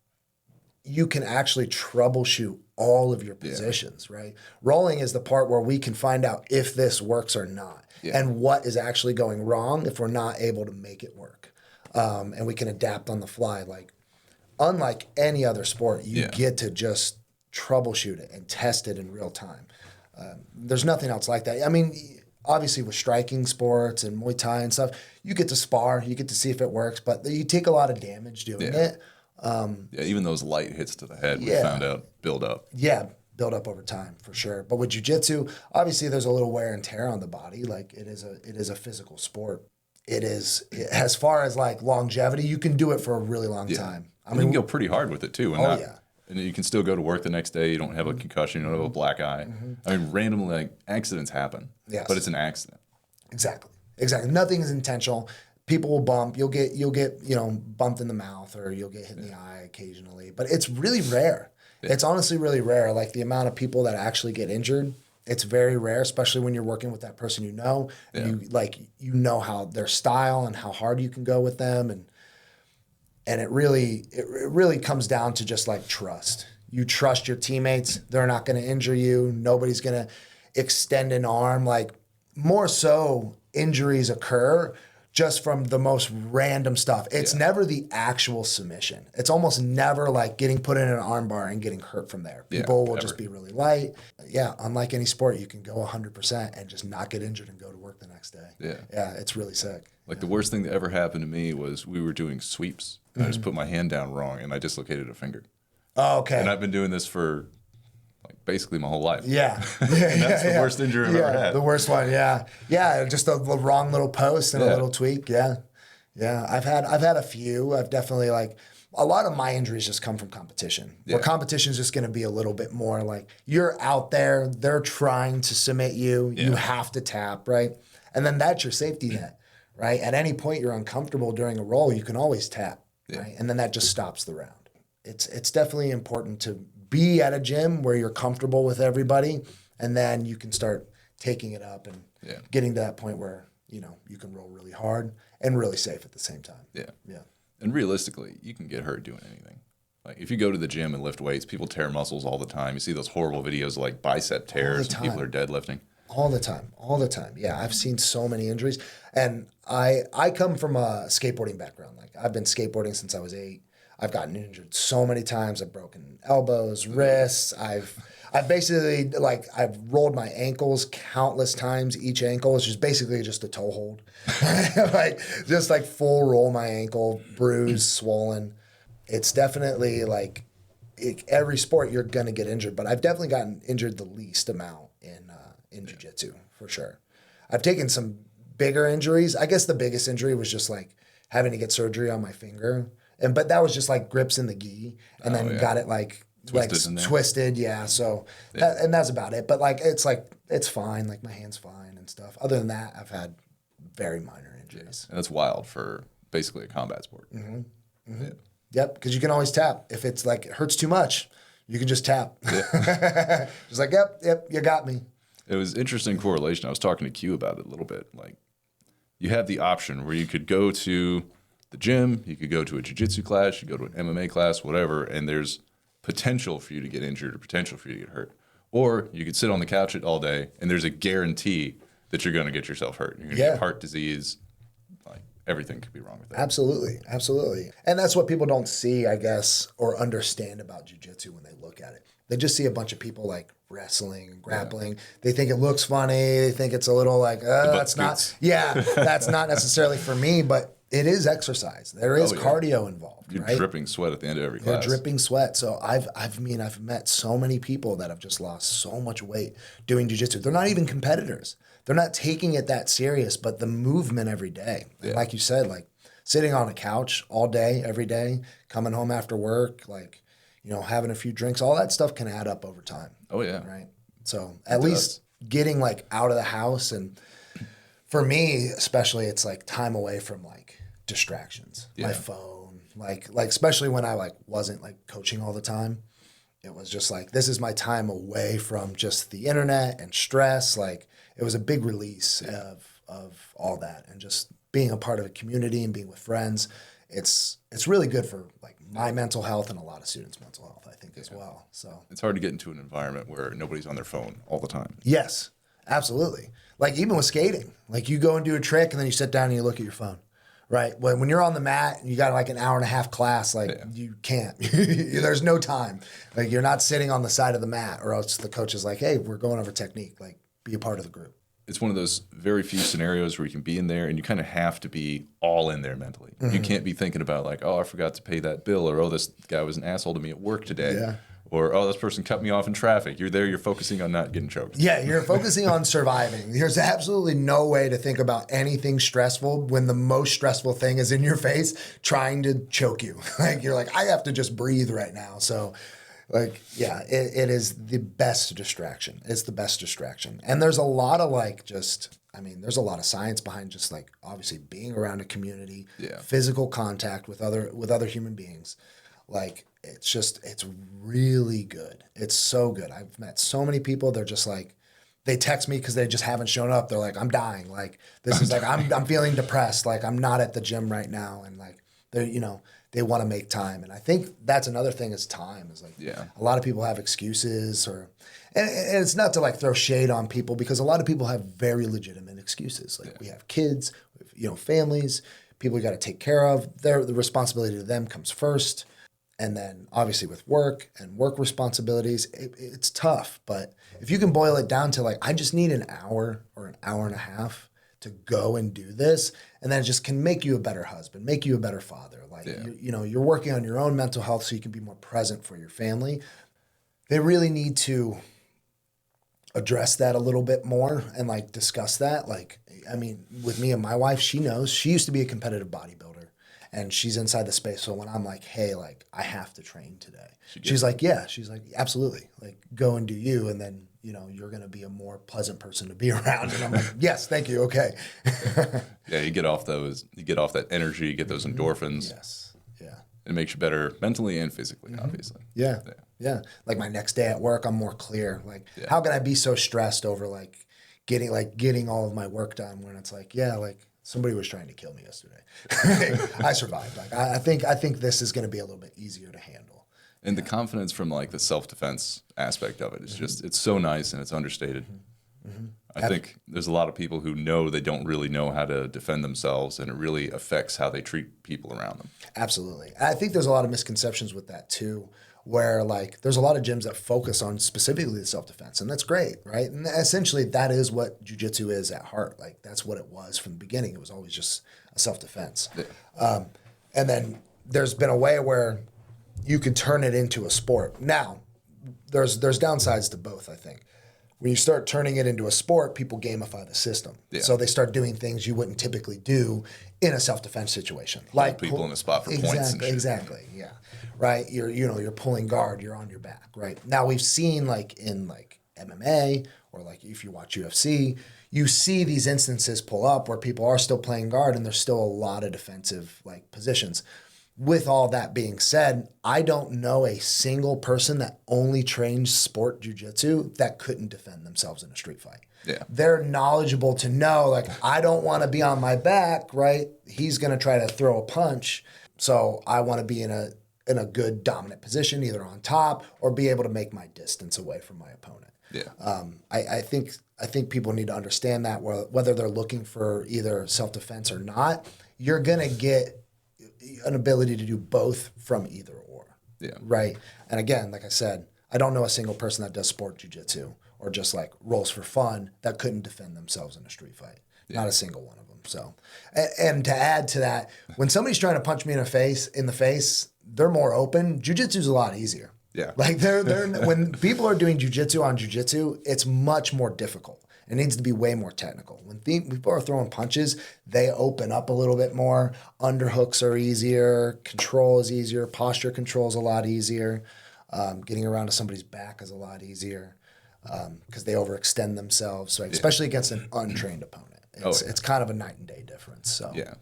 you can actually troubleshoot all of your positions, right? Rolling is the part where we can find out if this works or not and what is actually going wrong if we're not able to make it work. And we can adapt on the fly. Like, unlike any other sport, you get to just troubleshoot it and test it in real time. There's nothing else like that. I mean, obviously with striking sports and Muay Thai and stuff, you get to spar, you get to see if it works, but you take a lot of damage doing it. Even those light hits to the head, we found out, build up. Yeah, build up over time for sure. But with jiu-jitsu, obviously there's a little wear and tear on the body. Like it is a physical sport. It is, as far as like longevity, you can do it for a really long time. I mean, you can go pretty hard with it too. And and you can still go to work the next day. You don't have a concussion. You don't have a black eye. I mean, randomly, like, accidents happen. Yes. But it's an accident. Exactly. Nothing is intentional. People will bump. You'll get bumped in the mouth, or you'll get hit in the eye occasionally. But it's really rare. Yeah. It's honestly really rare. Like the amount of people that actually get injured, it's very rare, especially when you're working with that person and you know how their style and how hard you can go with them, and it really comes down to just like trust. You trust your teammates. They're not going to injure you. Nobody's going to extend an arm. Like, more so, injuries occur just from the most random stuff. It's never the actual submission. It's almost never like getting put in an arm bar and getting hurt from there. People will just be really light. Yeah, unlike any sport, you can go 100% and just not get injured and go to work the next day. Yeah, it's really sick. Like the worst thing that ever happened to me was we were doing sweeps. And I just put my hand down wrong and I dislocated a finger. Oh, okay. And I've been doing this for like basically my whole life. Yeah. And that's the worst injury I've ever had. The worst one, yeah. Yeah, just a wrong little post and a little tweak, yeah. Yeah, I've had a few. I've definitely like a lot of my injuries just come from competition. Yeah. Where competition is just going to be a little bit more like you're out there, they're trying to submit you, you have to tap, right? And then that's your safety net, right? At any point you're uncomfortable during a roll, you can always tap, right? And then that just stops the round. It's definitely important to be at a gym where you're comfortable with everybody, and then you can start taking it up and getting to that point where, you know, you can roll really hard and really safe at the same time. Yeah. And realistically, you can get hurt doing anything. Like if you go to the gym and lift weights, people tear muscles all the time. You see those horrible videos of like bicep tears and people are deadlifting. All the time. Yeah, I've seen so many injuries. And I come from a skateboarding background. Like I've been skateboarding since I was 8. I've gotten injured so many times. I've broken elbows, wrists. I've basically I've rolled my ankles countless times. Each ankle is just basically just a toe hold. just full roll my ankle, bruised, swollen. It's definitely every sport you're going to get injured, but I've definitely gotten injured the least amount in jiu-jitsu for sure. I've taken some bigger injuries. I guess the biggest injury was just having to get surgery on my finger. But that was just grips in the gi and then got it twisted. Yeah. So, and that's about it. But it's fine. Like my hand's fine and stuff. Other than that, I've had very minor injuries. And that's wild for basically a combat sport. Mm-hmm. Mm-hmm. Yeah. Yep. Because you can always tap. If it's it hurts too much, you can just tap. Yeah. Just yep, you got me. It was interesting correlation. I was talking to Q about it a little bit. You have the option where you could go to the gym, you could go to a jiu-jitsu class, you go to an MMA class, whatever, and there's potential for you to get injured or potential for you to get hurt. Or you could sit on the couch all day and there's a guarantee that you're going to get yourself hurt. You're going to get heart disease. Everything could be wrong with that. Absolutely. And that's what people don't see, I guess, or understand about jiu-jitsu when they look at it. They just see a bunch of people wrestling and grappling. Yeah. They think it looks funny. They think it's a little that's not. Yeah, that's not necessarily for me, but it is exercise. There is cardio involved. You're dripping sweat at the end of every class. You're dripping sweat. So I've met so many people that have just lost so much weight doing jiu-jitsu. They're not even competitors. They're not taking it that serious, but the movement every day. Yeah. Like you said, sitting on a couch all day, every day, coming home after work, having a few drinks, all that stuff can add up over time. Oh, yeah. Right? So at least getting out of the house, and for me especially, it's time away from distractions. Yeah. My phone, especially when I wasn't coaching all the time. It was just this is my time away from just the internet and stress. It was a big release of all that, and just being a part of a community and being with friends. It's really good for my mental health and a lot of students' mental health, I think, as well. So it's hard to get into an environment where nobody's on their phone all the time. Yes, absolutely. Even with skating, you go and do a trick and then you sit down and you look at your phone. Right. When you're on the mat and you got an hour and a half class, you can't. There's no time. You're not sitting on the side of the mat, or else the coach is hey, we're going over technique. Be a part of the group. It's one of those very few scenarios where you can be in there and you kind of have to be all in there mentally. Mm-hmm. You can't be thinking about I forgot to pay that bill, or this guy was an asshole to me at work today. Yeah. Or, this person cut me off in traffic. You're there, you're focusing on not getting choked. Yeah, you're focusing on surviving. There's absolutely no way to think about anything stressful when the most stressful thing is in your face trying to choke you. You're I have to just breathe right now. So, it is the best distraction. It's the best distraction. And there's a lot of there's a lot of science behind just obviously being around a community, physical contact with other human beings. It's really good. It's so good. I've met so many people. They're just they text me because they just haven't shown up. They're I'm dying. This is I'm feeling depressed. I'm not at the gym right now. And they want to make time. And I think that's another thing is time is a lot of people have excuses and it's not to throw shade on people, because a lot of people have very legitimate excuses. We have kids, we have, families, people you got to take care of. The responsibility to them comes first. And then obviously with work and work responsibilities, it's tough. But if you can boil it down to I just need an hour or an hour and a half to go and do this, and then it just can make you a better husband, make you a better father. You're working on your own mental health so you can be more present for your family. They really need to address that a little bit more and like discuss that. Like, I mean, with me and my wife, she knows she used to be a competitive bodybuilder and she's inside the space. So when I'm like, hey, like I have to train today, she's like, yeah, she's like, absolutely. Like go and do you. And then, you know, you're going to be a more pleasant person to be around. And I'm like, yes, thank you. Okay. Yeah. You get off that energy, you get those endorphins. Yes. Yeah. It makes you better mentally and physically, obviously. Yeah. Yeah. Like my next day at work, I'm more clear. Like, how can I be so stressed over like getting all of my work done when it's like, yeah, like somebody was trying to kill me yesterday. I survived. Like, I think this is going to be a little bit easier to handle. And the confidence from like the self-defense aspect of it is just, it's so nice and it's understated. I think there's a lot of people who know they don't really know how to defend themselves, and it really affects how they treat people around them. Absolutely. I think there's a lot of misconceptions with that too, where like there's a lot of gyms that focus on specifically the self-defense, and that's great, right? And essentially that is what jiu-jitsu is at heart. Like that's what it was from the beginning. It was always just a self-defense. Yeah. And then there's been a way where you can turn it into a sport. Now, there's downsides to both, I think. When you start turning it into a sport, people gamify the system. Yeah. So they start doing things you wouldn't typically do in a self-defense situation. Like people in a spot for points and shit. Exactly, yeah. Right? You're pulling guard, you're on your back, right? Now we've seen like in like MMA or like if you watch UFC, you see these instances pull up where people are still playing guard and there's still a lot of defensive like positions. With all that being said, I don't know a single person that only trains sport jiu-jitsu that couldn't defend themselves in a street fight. Yeah. They're knowledgeable to know, like, I don't want to be on my back, right? He's going to try to throw a punch. So I want to be in a good dominant position, either on top or be able to make my distance away from my opponent. Yeah. I think people need to understand that whether they're looking for either self-defense or not, you're going to get an ability to do both from either or. Yeah. Right. And again, like I said, I don't know a single person that does sport jiu-jitsu or just like rolls for fun that couldn't defend themselves in a street fight. Yeah. Not a single one of them. So, and to add to that, when somebody's trying to punch me in the face, they're more open. Jiu-jitsu is a lot easier. Yeah. Like they're when people are doing jiu-jitsu on jiu-jitsu, it's much more difficult. It needs to be way more technical. When people are throwing punches, they open up a little bit more. Underhooks are easier. Control is easier. Posture control is a lot easier. Getting around to somebody's back is a lot easier because they overextend themselves, right? Especially against an untrained opponent. It's kind of a night and day difference. So yeah.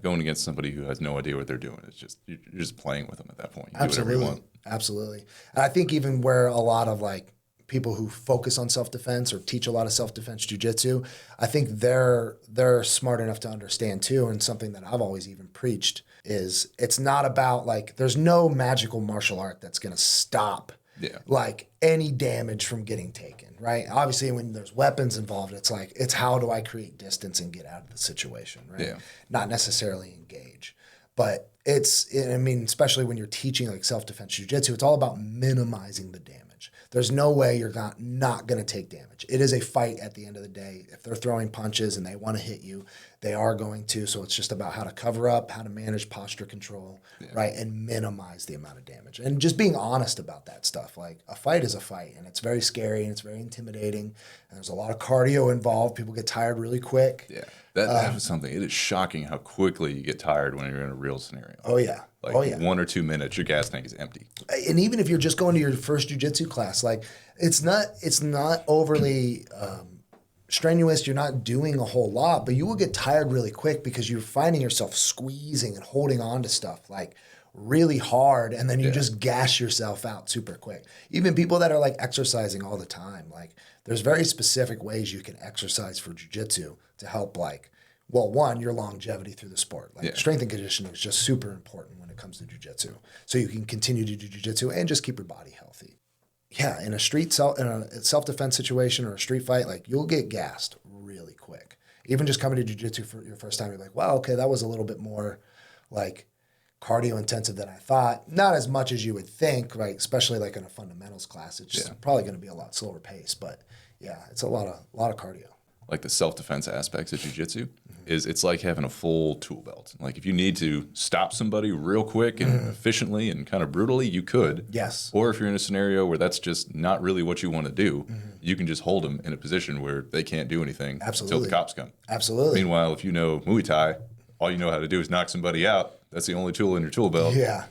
Going against somebody who has no idea what they're doing, it's just you're just playing with them at that point. You Absolutely. do whatever you want. Absolutely. And I think even where a lot of like people who focus on self-defense or teach a lot of self-defense jiu-jitsu, I think they're smart enough to understand too, and something that I've always even preached is it's not about like there's no magical martial art that's going to stop like any damage from getting taken, right? Obviously when there's weapons involved, it's how do I create distance and get out of the situation, right? Yeah. Not necessarily engage. But especially when you're teaching like self-defense jiu-jitsu, it's all about minimizing the damage. There's no way you're not going to take damage. It is a fight at the end of the day. If they're throwing punches and they want to hit you, they are going to. So it's just about how to cover up, how to manage posture control, right? And minimize the amount of damage. And just being honest about that stuff. Like a fight is a fight, and it's very scary and it's very intimidating. And there's a lot of cardio involved. People get tired really quick. Yeah. That was something. It is shocking how quickly you get tired when you're in a real scenario. Oh, yeah. Like 1 or 2 minutes, your gas tank is empty. And even if you're just going to your first jiu-jitsu class, like it's not overly strenuous. You're not doing a whole lot, but you will get tired really quick because you're finding yourself squeezing and holding on to stuff like really hard, and then you just gas yourself out super quick. Even people that are like exercising all the time, like there's very specific ways you can exercise for jiu-jitsu to help like, well, one, your longevity through the sport. Like strength and conditioning is just super important when it comes to jiu-jitsu. So you can continue to do jiu-jitsu and just keep your body healthy. Yeah, in a self-defense situation or a street fight, like you'll get gassed really quick. Even just coming to jiu-jitsu for your first time, you're like, wow, okay, that was a little bit more like cardio intensive than I thought. Not as much as you would think, right? Especially like in a fundamentals class, it's just probably going to be a lot slower pace. But yeah, it's a lot of cardio. like the self-defense aspects of jiu-jitsu is it's like having a full tool belt. Like if you need to stop somebody real quick and efficiently and kind of brutally, you could. Yes. Or if you're in a scenario where that's just not really what you want to do, you can just hold them in a position where they can't do anything until the cops come. Absolutely. Meanwhile, if you know Muay Thai, all you know how to do is knock somebody out. That's the only tool in your tool belt. Yeah.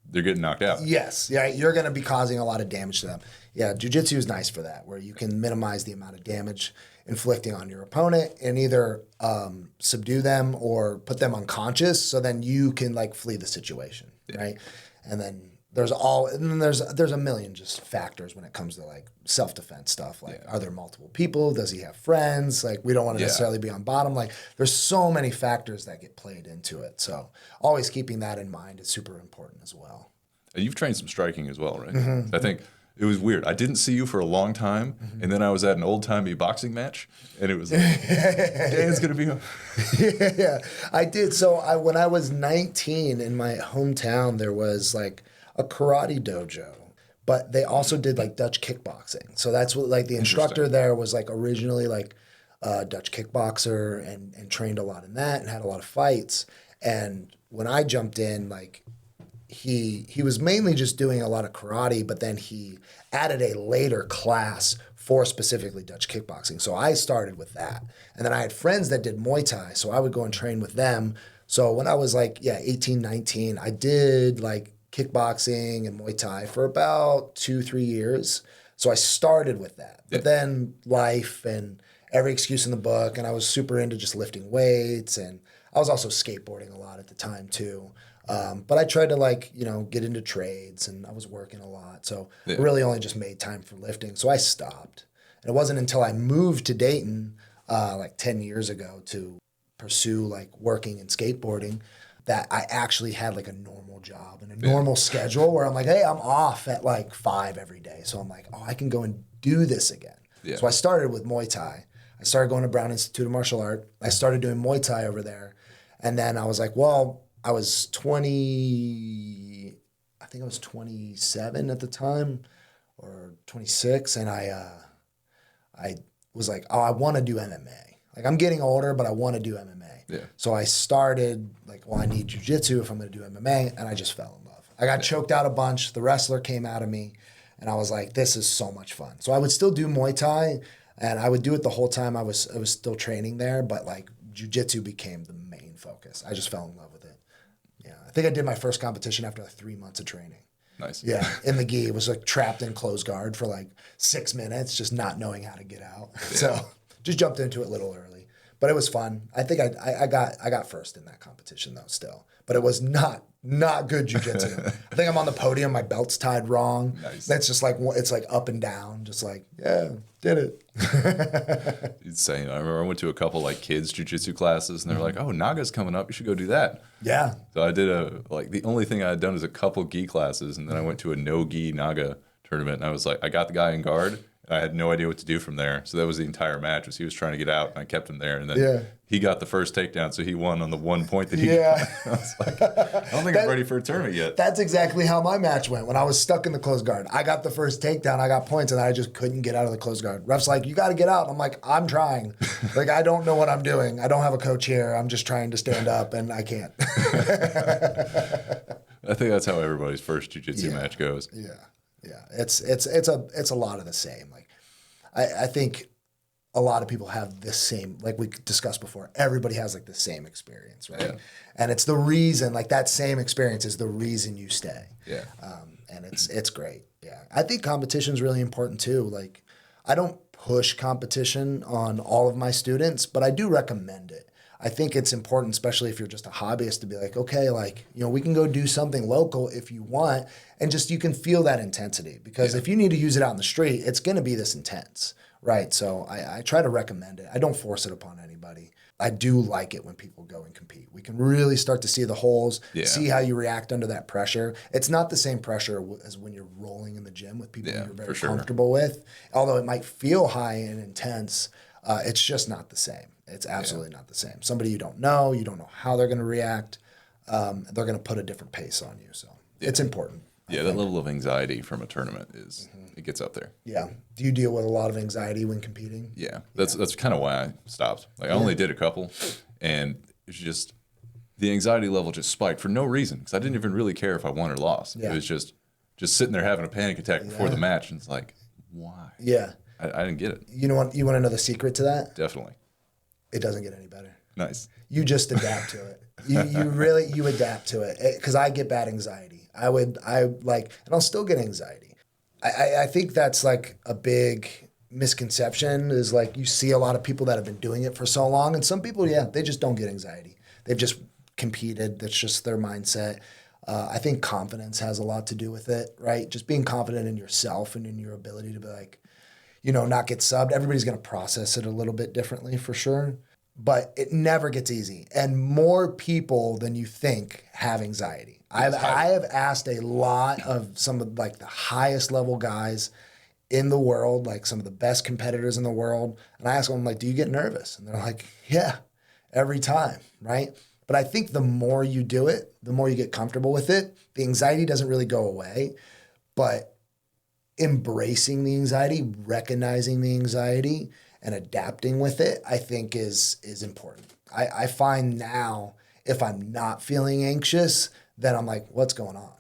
They're getting knocked out. Yes. Yeah. You're going to be causing a lot of damage to them. Yeah. Jiu-jitsu is nice for that, where you can minimize the amount of damage inflicting on your opponent and either subdue them or put them unconscious. So then you can like flee the situation. Yeah. Right. And then there's a million just factors when it comes to like self-defense stuff. Like, are there multiple people? Does he have friends? Like, we don't want to necessarily be on bottom. Like, there's so many factors that get played into it. So always keeping that in mind is super important as well. And you've trained some striking as well, right? I think it was weird. I didn't see you for a long time, and then I was at an old-timey boxing match, and it was like, Dan's going to be Yeah, I did. So when I was 19 in my hometown, there was like a karate dojo, but they also did like Dutch kickboxing. So that's what like the instructor there was like originally like a Dutch kickboxer and trained a lot in that and had a lot of fights. And when I jumped in, like he was mainly just doing a lot of karate, but then he added a later class for specifically Dutch kickboxing. So I started with that. And then I had friends that did Muay Thai, so I would go and train with them. So when I was like, 18, 19, I did like kickboxing and Muay Thai for about 2-3 years. So I started with that. But then life and every excuse in the book, and I was super into just lifting weights, and I was also skateboarding a lot at the time too. But I tried to like, get into trades, and I was working a lot. So I really only just made time for lifting. So I stopped. And it wasn't until I moved to Dayton like 10 years ago to pursue like working and skateboarding that I actually had like a normal job and a normal schedule where I'm like, hey, I'm off at like 5 every day. So I'm like, I can go and do this again. Yeah. So I started with Muay Thai. I started going to Brown Institute of Martial Art. I started doing Muay Thai over there. And then I was like, well, I was 27 at the time or 26. And I was like, I want to do MMA. Like I'm getting older, but I want to do MMA. Yeah. So I started like, I need jiu-jitsu if I'm going to do MMA. And I just fell in love. I got choked out a bunch. The wrestler came out of me and I was like, this is so much fun. So I would still do Muay Thai and I would do it the whole time I was still training there, but like jiu-jitsu became the main focus. I just fell in love with it. Yeah. I think I did my first competition after like 3 months of training. Nice. Yeah. In the gi. It was like trapped in close guard for like 6 minutes, just not knowing how to get out. Yeah. So just jumped into it a little early. But it was fun. I think I got first in that competition though still. But it was not good jiu-jitsu. I think I'm on the podium, my belt's tied wrong. Nice. That's just like, it's like up and down, just like, did it. Insane. I remember I went to a couple like kids jiu-jitsu classes and they're like, oh, Naga's coming up, you should go do that. Yeah. So I did the only thing I had done is a couple gi classes and then I went to a no gi Naga tournament and I was like, I got the guy in guard. I had no idea what to do from there. So that was the entire match. Was he was trying to get out, and I kept him there. And then he got the first takedown, so he won on the 1 point that he got. I was like, I don't think I'm ready for a tournament yet. That's exactly how my match went. When I was stuck in the closed guard, I got the first takedown, I got points, and I just couldn't get out of the closed guard. Ref's like, you got to get out. I'm like, I'm trying. Like, I don't know what I'm doing. I don't have a coach here. I'm just trying to stand up, and I can't. I think that's how everybody's first jiu-jitsu match goes. Yeah. Yeah, it's a lot of the same. Like, I think a lot of people have this same, like we discussed before. Everybody has like the same experience, right? Yeah. And it's the reason, like that same experience is the reason you stay. Yeah. And it's great. Yeah, I think competition is really important too. Like, I don't push competition on all of my students, but I do recommend it. I think it's important, especially if you're just a hobbyist, to be like, okay, like, we can go do something local if you want, and just you can feel that intensity. Because if you need to use it out in the street, it's going to be this intense, right? So I try to recommend it. I don't force it upon anybody. I do like it when people go and compete. We can really start to see the holes, see how you react under that pressure. It's not the same pressure as when you're rolling in the gym with people you're very comfortable with. Although it might feel high and intense, it's just not the same. It's absolutely not the same. Somebody you don't know how they're going to react. They're going to put a different pace on you. So it's important. Yeah, that level of anxiety from a tournament it gets up there. Yeah. Do you deal with a lot of anxiety when competing? Yeah, that's kind of why I stopped. Like I only did a couple, and it's just the anxiety level just spiked for no reason because I didn't even really care if I won or lost. Yeah. It was just sitting there having a panic attack before the match, and it's like, why? Yeah. I didn't get it. You want to know the secret to that? Definitely. It doesn't get any better. Nice. You just adapt to it. You adapt to it. Because I get bad anxiety. And I'll still get anxiety. I think that's like a big misconception is like you see a lot of people that have been doing it for so long. And some people, they just don't get anxiety. They've just competed. That's just their mindset. I think confidence has a lot to do with it, right? Just being confident in yourself and in your ability to be like, not get subbed. Everybody's going to process it a little bit differently for sure. But it never gets easy. And more people than you think have anxiety. I have asked a lot of some of like the highest level guys in the world, like some of the best competitors in the world. And I ask them, like, do you get nervous? And they're like, yeah, every time, right? But I think the more you do it, the more you get comfortable with it. The anxiety doesn't really go away. But embracing the anxiety, recognizing the anxiety, and adapting with it, I think is important. I find now if I'm not feeling anxious, then I'm like, what's going on?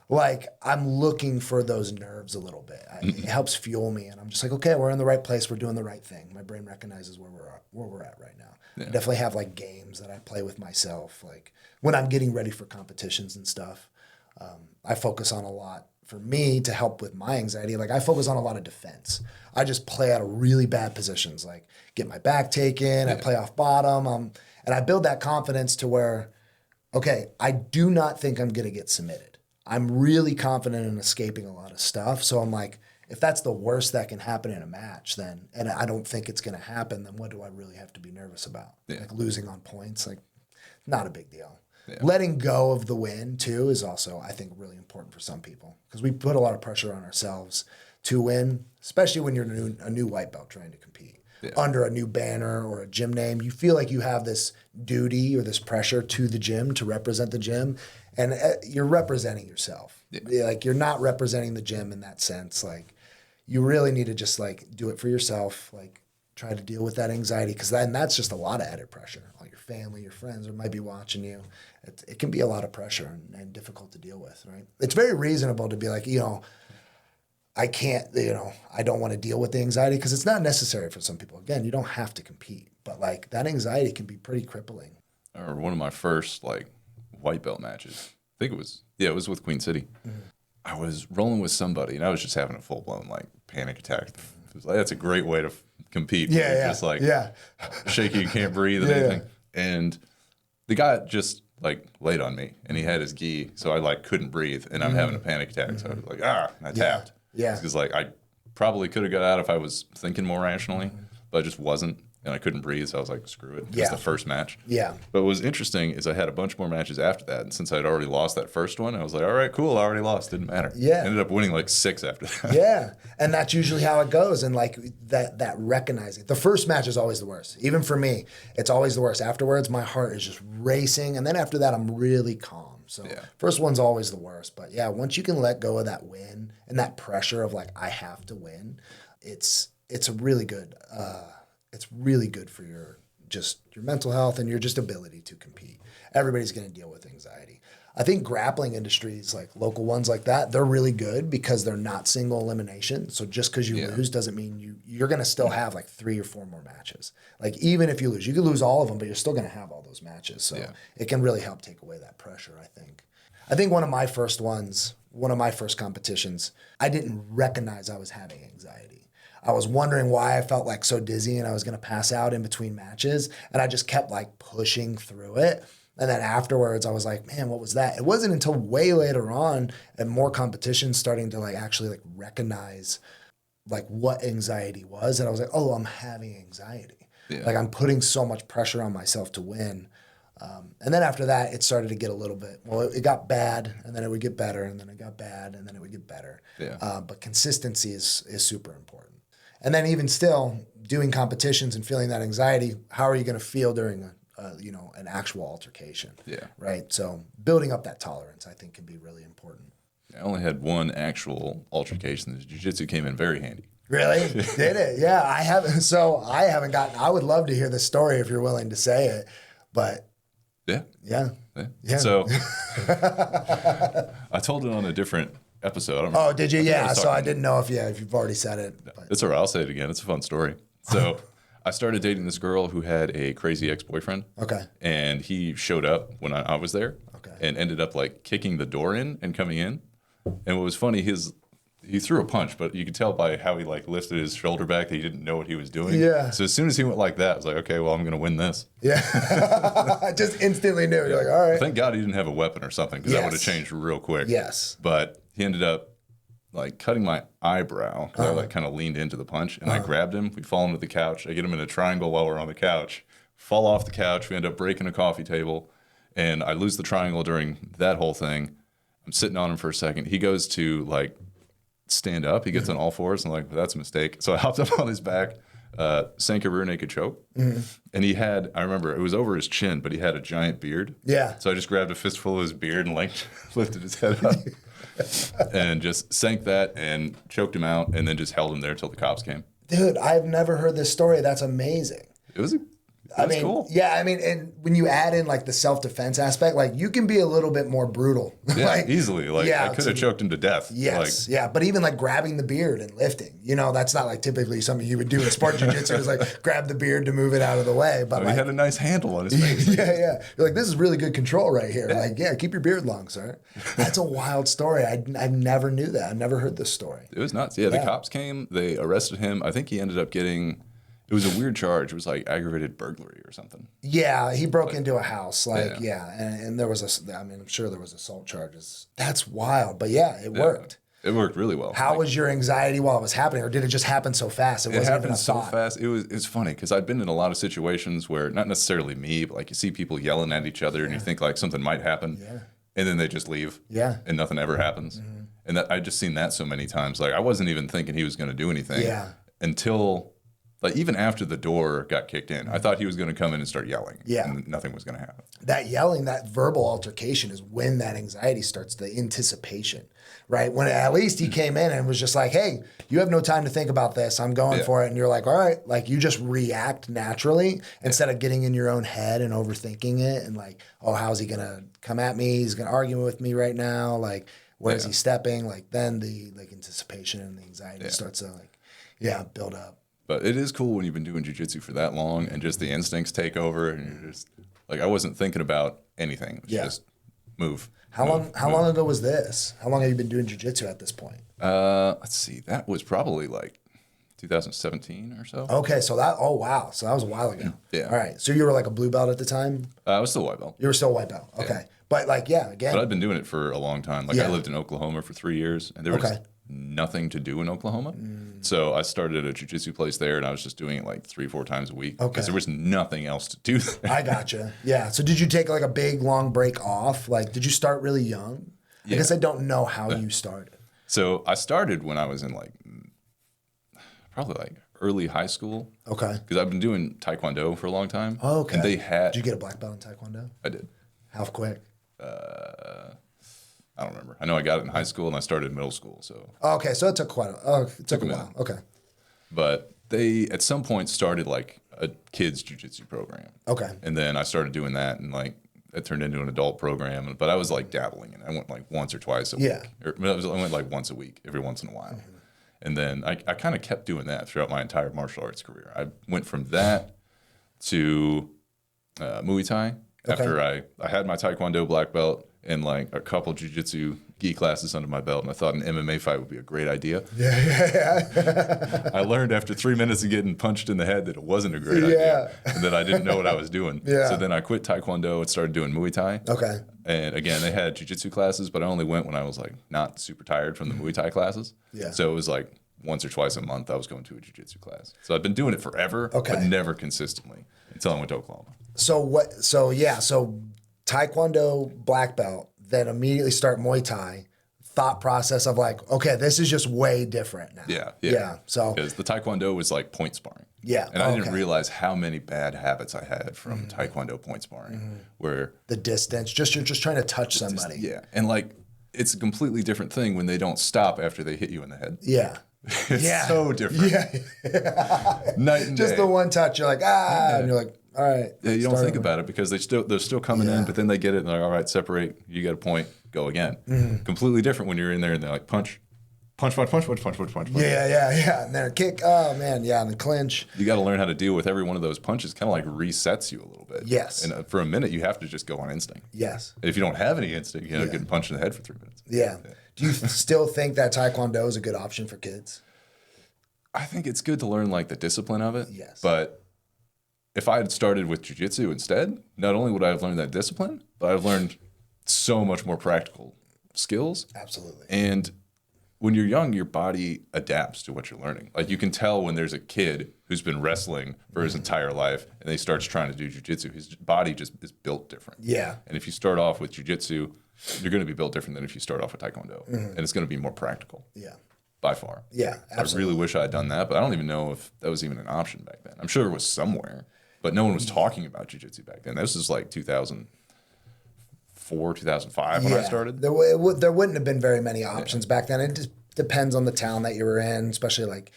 Like I'm looking for those nerves a little bit. It helps fuel me, and I'm just like, okay, we're in the right place. We're doing the right thing. My brain recognizes where we're at right now. Yeah. I definitely have like games that I play with myself, like when I'm getting ready for competitions and stuff. I focus on a lot. For me to help with my anxiety, like I focus on a lot of defense. I just play out of really bad positions, like get my back taken, I play off bottom, and I build that confidence to where, okay, I do not think I'm going to get submitted. I'm really confident in escaping a lot of stuff. So I'm like, if that's the worst that can happen in a match, then, and I don't think it's going to happen, then what do I really have to be nervous about? Yeah. Like losing on points, like not a big deal. Yeah. Letting go of the win, too, is also, I think, really important for some people because we put a lot of pressure on ourselves to win, especially when you're a new white belt trying to compete. Yeah. Under a new banner or a gym name, you feel like you have this duty or this pressure to the gym to represent the gym, and you're representing yourself. Yeah. Like you're not representing the gym in that sense. Like you really need to just like do it for yourself, like try to deal with that anxiety because that's just a lot of added pressure. All your family, your friends might be watching you. It can be a lot of pressure and difficult to deal with, right? It's very reasonable to be like, I can't, I don't want to deal with the anxiety because it's not necessary for some people. Again, you don't have to compete, but like that anxiety can be pretty crippling. Or one of my first like white belt matches, I think it was with Queen City. Mm-hmm. I was rolling with somebody and I was just having a full blown like panic attack. It was like, that's a great way to compete. Yeah. Just like shaky, you can't breathe and anything. And the guy just like laid on me and he had his gi. So I like couldn't breathe and I'm having a panic attack. So I was like, and I tapped. Yeah. Because like I probably could have got out if I was thinking more rationally, but I just wasn't. And I couldn't breathe, so I was like, screw it. It was the first match. Yeah. But what was interesting is I had a bunch more matches after that. And since I'd already lost that first one, I was like, all right, cool, I already lost. Didn't matter. Yeah. I ended up winning like 6 after that. Yeah. And that's usually how it goes. And like that recognizing. The first match is always the worst. Even for me, it's always the worst. Afterwards, my heart is just racing. And then after that, I'm really calm. So first one's always the worst. But yeah, once you can let go of that win and that pressure of like, I have to win, it's a really good it's really good for your mental health and your just ability to compete. Everybody's going to deal with anxiety. I think grappling industries, like local ones like that, they're really good because they're not single elimination. So just because you lose doesn't mean you're going to still have like 3 or 4 more matches. Like even if you lose, you could lose all of them, but you're still going to have all those matches. So it can really help take away that pressure, I think. I think one of my first competitions, I didn't recognize I was having anxiety. I was wondering why I felt like so dizzy and I was going to pass out in between matches. And I just kept like pushing through it. And then afterwards I was like, man, what was that? It wasn't until way later on and more competitions starting to like actually like recognize like what anxiety was. And I was like, oh, I'm having anxiety. Yeah. Like I'm putting so much pressure on myself to win. And then after that, it started to get a little bit, it got bad and then it would get better and then it got bad and then it would get better. Yeah. But consistency is super important. And then even still doing competitions and feeling that anxiety, how are you going to feel during an actual altercation? Yeah. Right. So building up that tolerance, I think, can be really important. I only had one actual altercation. The jiu-jitsu came in very handy. Really? Did it? Yeah, I haven't. So I haven't gotten. I would love to hear the story if you're willing to say it, but yeah. So I told it on a different episode. Oh, did you? Yeah. So I didn't know if you've already said it. But. It's all right. I'll say it again. It's a fun story. So I started dating this girl who had a crazy ex-boyfriend. Okay. And he showed up when I was there. Okay. And ended up like kicking the door in and coming in. And what was funny, he threw a punch, but you could tell by how he like lifted his shoulder back that he didn't know what he was doing. Yeah. So as soon as he went like that, I was like, okay, well, I'm going to win this. Yeah. I just instantly knew. You're like, all right. Thank God he didn't have a weapon or something, because that would have changed real quick. Yes. But he ended up like cutting my eyebrow because I like kind of leaned into the punch, and I grabbed him. We fall into the couch. I get him in a triangle while we're on the couch. Fall off the couch. We end up breaking a coffee table, and I lose the triangle during that whole thing. I'm sitting on him for a second. He goes to like stand up. He gets on all fours, and I'm like, well, that's a mistake. So I hopped up on his back, sank a rear naked choke, and he had, I remember it was over his chin, but he had a giant beard. Yeah. So I just grabbed a fistful of his beard and like lifted his head up and just sank that and choked him out, and then just held him there till the cops came. Dude, I've never heard this story. That's amazing. It was cool. Yeah, I mean, and when you add in like the self-defense aspect, like you can be a little bit more brutal. Yeah, like, easily. Like I could have choked him to death. Yes, yeah. But even like grabbing the beard and lifting, that's not like typically something you would do in sport jiu-jitsu is like grab the beard to move it out of the way. But he had a nice handle on his face. Yeah. You're like, this is really good control right here. Yeah. Like, keep your beard long, sir. That's a wild story. I never knew that. I've never heard this story. It was nuts. Yeah, the cops came. They arrested him. I think he ended up getting... It was a weird charge. It was like aggravated burglary or something. Yeah, he broke into a house. And there was I'm sure there was assault charges. That's wild. But it worked. It worked really well. How was your anxiety while it was happening, or did it just happen so fast? It happened so fast. It's funny because I've been in a lot of situations where not necessarily me, but like you see people yelling at each other and you think like something might happen. Yeah. And then they just leave. Yeah. And nothing ever happens. Mm-hmm. And I just seen that so many times. Like I wasn't even thinking he was going to do anything. Yeah. Until... Like even after the door got kicked in, I thought he was going to come in and start yelling. Yeah. And nothing was going to happen. That yelling, that verbal altercation is when that anxiety starts, the anticipation, right? When at least he came in and was just like, hey, you have no time to think about this. I'm going for it. And you're like, all right, like you just react naturally instead of getting in your own head and overthinking it and like, oh, how's he going to come at me? He's going to argue with me right now. Like, where is he stepping? Like then the anticipation and the anxiety starts to build up. But it is cool when you've been doing jiu-jitsu for that long and just the instincts take over and you're just like, I wasn't thinking about anything. It was just move. How long ago was this? How long have you been doing jiu-jitsu at this point? Let's see. That was probably like 2017 or so. Okay. So that was a while ago. Yeah. All right. So you were like a blue belt at the time? I was still white belt. You were still white belt. Okay. Yeah. But again. But I've been doing it for a long time. Like I lived in Oklahoma for 3 years and there was nothing to do in Oklahoma. So I started a jiu-jitsu place there and I was just doing it like 3-4 times a week because there was nothing else to do there. I gotcha. Yeah. So did you take like a big long break off? Like did you start really young? I guess I don't know how you started. So I started when I was in like probably like early high school. Okay. Because I've been doing Taekwondo for a long time. Oh, okay. And they had... Did you get a black belt in Taekwondo? I did. How quick? I don't remember. I know I got it in high school and I started in middle school. So okay, so it took a while. Okay. But they at some point started like a kids jiu-jitsu program. Okay. And then I started doing that and like it turned into an adult program. But I was like dabbling in it. I went like once or twice a week. I went like once a week, every once in a while. Mm-hmm. And then I kind of kept doing that throughout my entire martial arts career. I went from that to Muay Thai after I had my Taekwondo black belt and like a couple jiu-jitsu gi classes under my belt, and I thought an MMA fight would be a great idea. Yeah. I learned after 3 minutes of getting punched in the head that it wasn't a great idea, and that I didn't know what I was doing. Yeah. So then I quit Taekwondo and started doing Muay Thai. Okay. And again, they had jiu-jitsu classes, but I only went when I was like not super tired from the Muay Thai classes. Yeah. So it was like once or twice a month I was going to a jiu-jitsu class. So I've been doing it forever, but never consistently until I went to Oklahoma. So Taekwondo black belt, then immediately start Muay Thai. Thought process of like, okay, this is just way different now. Yeah. So because the Taekwondo was like point sparring. Yeah. And I didn't realize how many bad habits I had from Taekwondo point sparring, where the distance, you're just trying to touch somebody. Yeah. And like it's a completely different thing when they don't stop after they hit you in the head. Yeah. It's so different. Yeah. Night and Just day. the one touch, you're like, and you're like, all right. Yeah, you don't think about it because they're still coming in, but then they get it and they're like, all right, separate. You get a point, go again. Completely different when you're in there and they're like, punch. Yeah. And then a kick. Oh man, yeah, and the clinch. You got to learn how to deal with every one of those punches. Kind of like resets you a little bit. Yes. And for a minute, you have to just go on instinct. Yes. And if you don't have any instinct, getting punched in the head for 3 minutes. Yeah. Do you still think that Taekwondo is a good option for kids? I think it's good to learn like the discipline of it. Yes. But if I had started with jiu-jitsu instead, not only would I have learned that discipline, but I've learned so much more practical skills. Absolutely. And when you're young, your body adapts to what you're learning. Like you can tell when there's a kid who's been wrestling for his entire life and he starts trying to do jiu-jitsu, his body just is built different. Yeah. And if you start off with jiu-jitsu, you're going to be built different than if you start off with taekwondo. And it's going to be more practical. Yeah. By far. Yeah, absolutely. I really wish I had done that, but I don't even know if that was even an option back then. I'm sure it was somewhere, but no one was talking about jiu-jitsu back then. This is like 2004, 2005 when I started. There wouldn't have been very many options back then. It just depends on the town that you were in, especially like,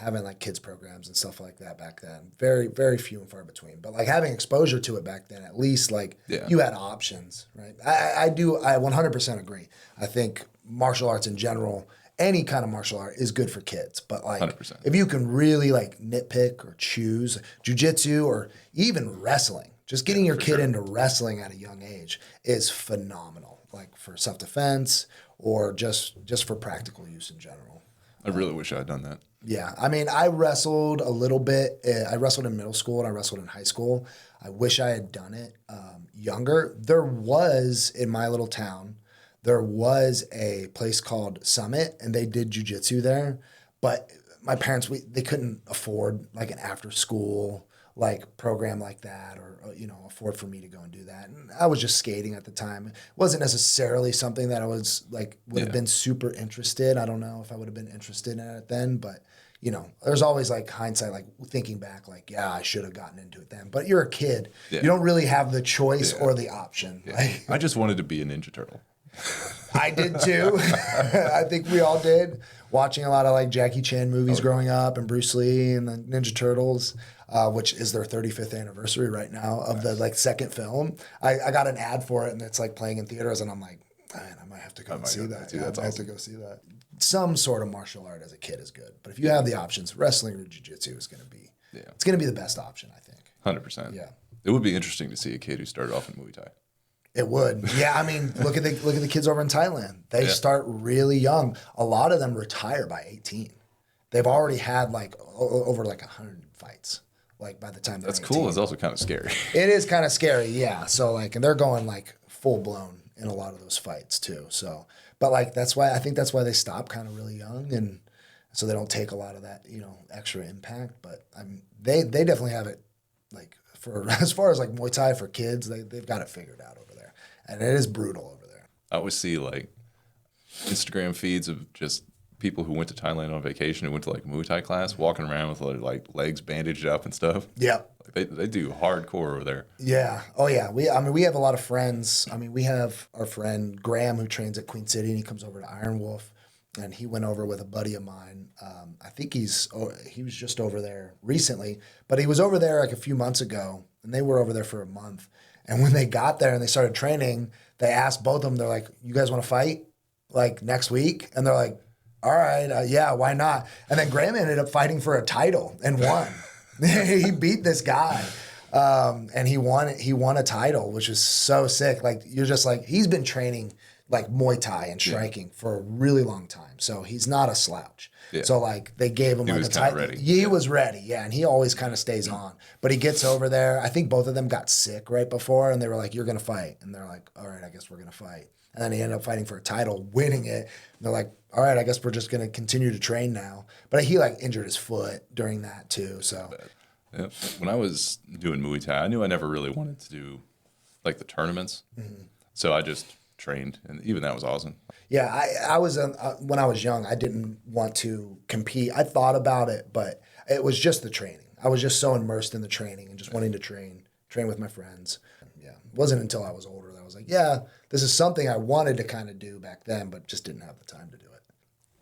having like kids programs and stuff like that back then. Very, very few and far between. But like having exposure to it back then, at least like you had options, right? I 100% agree. I think martial arts in general, any kind of martial art is good for kids, but like 100%. if you can really like nitpick or choose jiu-jitsu or even wrestling, just getting your kid into wrestling at a young age is phenomenal, like for self-defense or just for practical use in general. I really wish I had done that. Yeah. I mean, I wrestled a little bit. I wrestled in middle school and I wrestled in high school. I wish I had done it younger. There was, in my little town, there was a place called Summit, and they did jiu-jitsu there. But my parents, they couldn't afford like an after-school like program like that, or afford for me to go and do that. And I was just skating at the time. It wasn't necessarily something that I was like would have been super interested. I don't know if I would have been interested in it then, but there's always like hindsight, like thinking back, like, I should have gotten into it then. But you're a kid. You don't really have the choice or the option. Like, I just wanted to be a Ninja Turtle. I did too. I think we all did. Watching a lot of like Jackie Chan movies growing up, and Bruce Lee and the Ninja Turtles, which is their 35th anniversary right now of the like second film. I got an ad for it, and it's like playing in theaters, and I'm like, man, I might have to go and see that. I have to go see that. Some sort of martial art as a kid is good, but if you have the options, wrestling or jiu-jitsu is going to be it's going to be the best option, I think. 100%. Yeah. It would be interesting to see a kid who started off in Muay Thai. It would. Yeah, I mean, look at the kids over in Thailand. They start really young. A lot of them retire by 18. They've already had like over like 100 fights. Like by the time they're 18. That's cool. It's also kind of scary. It is kind of scary, yeah. So like, and they're going like full blown in a lot of those fights too. So, but like that's why they stop kind of really young, and so they don't take a lot of that extra impact. But they definitely have it like for as far as like Muay Thai for kids, they've got it figured out over there. And it is brutal over there. I always see like Instagram feeds of just people who went to Thailand on vacation and went to like Muay Thai class, walking around with like legs bandaged up and stuff. Yeah. Like they do hardcore over there. Yeah. Oh yeah. We have a lot of friends. I mean, we have our friend Graham who trains at Queen City, and he comes over to Iron Wolf, and he went over with a buddy of mine. I think he was just over there recently, but he was over there like a few months ago, and they were over there for a month. And when they got there and they started training, they asked both of them, they're like, you guys want to fight like next week? And they're like, all right, yeah, why not? And then Graham ended up fighting for a title and won. He beat this guy, and he won a title, which was so sick. Like, you're just like, he's been training like Muay Thai and striking for a really long time. So he's not a slouch. Yeah. So like they gave him like a title. He was ready. Yeah. And he always kind of stays on, but he gets over there. I think both of them got sick right before, and they were like, you're going to fight. And they're like, all right, I guess we're going to fight. And then he ended up fighting for a title, winning it. And they're like, all right, I guess we're just going to continue to train now. But he like injured his foot during that too. So yeah. When I was doing Muay Thai, I knew I never really wanted to do like the tournaments. Mm-hmm. So I just trained, and even that was awesome. Yeah, I was when I was young, I didn't want to compete. I thought about it, but it was just the training. I was just so immersed in the training and just wanting to train with my friends. Yeah, wasn't until I was older that I was like, yeah, this is something I wanted to kind of do back then, but just didn't have the time to do it.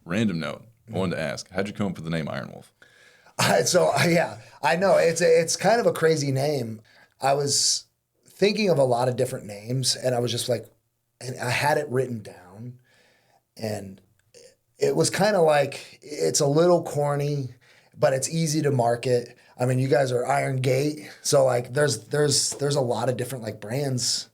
Random note. I wanted to ask, how'd you come up with the name Iron Wolf? Yeah, I know it's kind of a crazy name. I was thinking of a lot of different names, and I was just like, and I had it written down, and it was kind of like, it's a little corny, but it's easy to market. I mean, you guys are Irongate, so like there's a lot of different like brands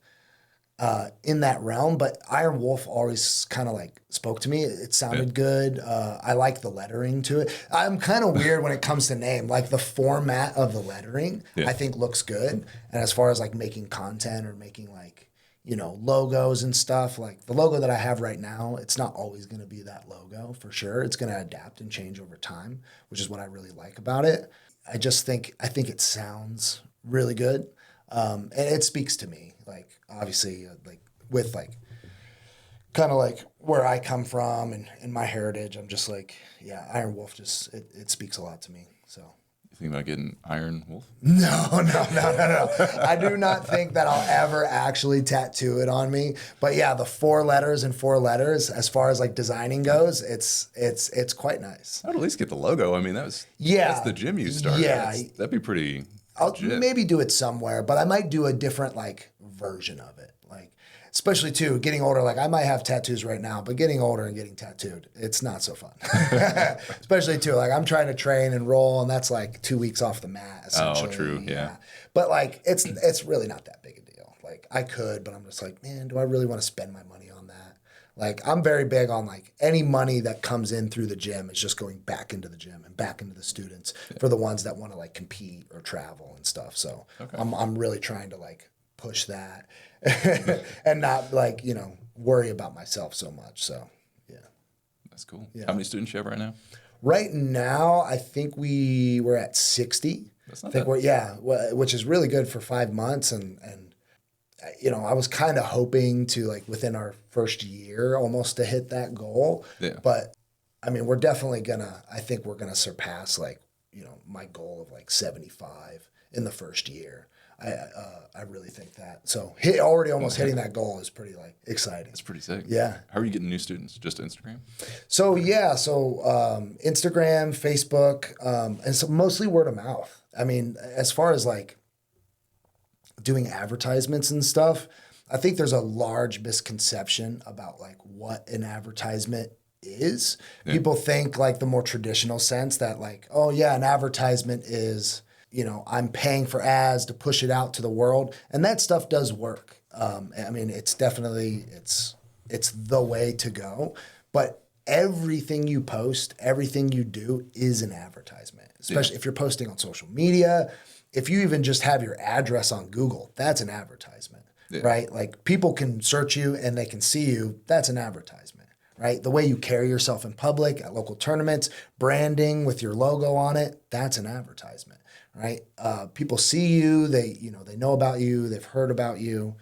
in that realm, but Iron Wolf always kind of like spoke to me. It sounded good. I like the lettering to it. I'm kind of weird when it comes to name, like the format of the lettering, I think looks good. And as far as like making content or making like, you know, logos and stuff, like the logo that I have right now, it's not always going to be that logo for sure. It's going to adapt and change over time, which is what I really like about it. I think it sounds really good. And it speaks to me, like obviously like with like kind of like where I come from and my heritage. I'm just like, yeah, Iron Wolf just, it speaks a lot to me. So you think about getting Iron Wolf? No. I do not think that I'll ever actually tattoo it on me. But yeah, the 4 letters and 4 letters, as far as like designing goes, it's quite nice. I'd at least get the logo. I mean, that's the gym you started. Yeah. That'd be pretty I'll legit. maybe do it somewhere, but I might do a different like version of it. Like, especially too, getting older, like I might have tattoos right now, but getting older and getting tattooed, it's not so fun. Especially too, like I'm trying to train and roll, and that's like 2 weeks off the mat, essentially. Oh, true, yeah. But like, it's really not that big a deal. Like I could, but I'm just like, man, do I really want to spend my money on that? Like I'm very big on like any money that comes in through the gym is just going back into the gym and back into the students for the ones that want to like compete or travel and stuff. So I'm really trying to like push that and not like, you know, worry about myself so much. So yeah. That's cool. Yeah. How many students do you have right now? Right now, I think we're at 60. That's not bad. Which is really good for 5 months. And you know, I was kind of hoping to like within our first year almost to hit that goal. Yeah. But I mean, we're definitely I think we're gonna surpass like, you know, my goal of like 75 in the first year. I really think that. So already almost hitting that goal is pretty like exciting. That's pretty sick. Yeah. How are you getting new students? Just Instagram? So Instagram, Facebook, and so mostly word of mouth. I mean, as far as like doing advertisements and stuff, I think there's a large misconception about like what an advertisement is. Yeah. People think like the more traditional sense that like, oh yeah, an advertisement is, you know, I'm paying for ads to push it out to the world. And that stuff does work. I mean, it's definitely, it's the way to go. But everything you post, everything you do is an advertisement, especially if you're posting on social media. If you even just have your address on Google, that's an advertisement, right? Like people can search you and they can see you. That's an advertisement, right? The way you carry yourself in public at local tournaments, branding with your logo on it, that's an advertisement, right? People see you, they know about you, they've heard about you.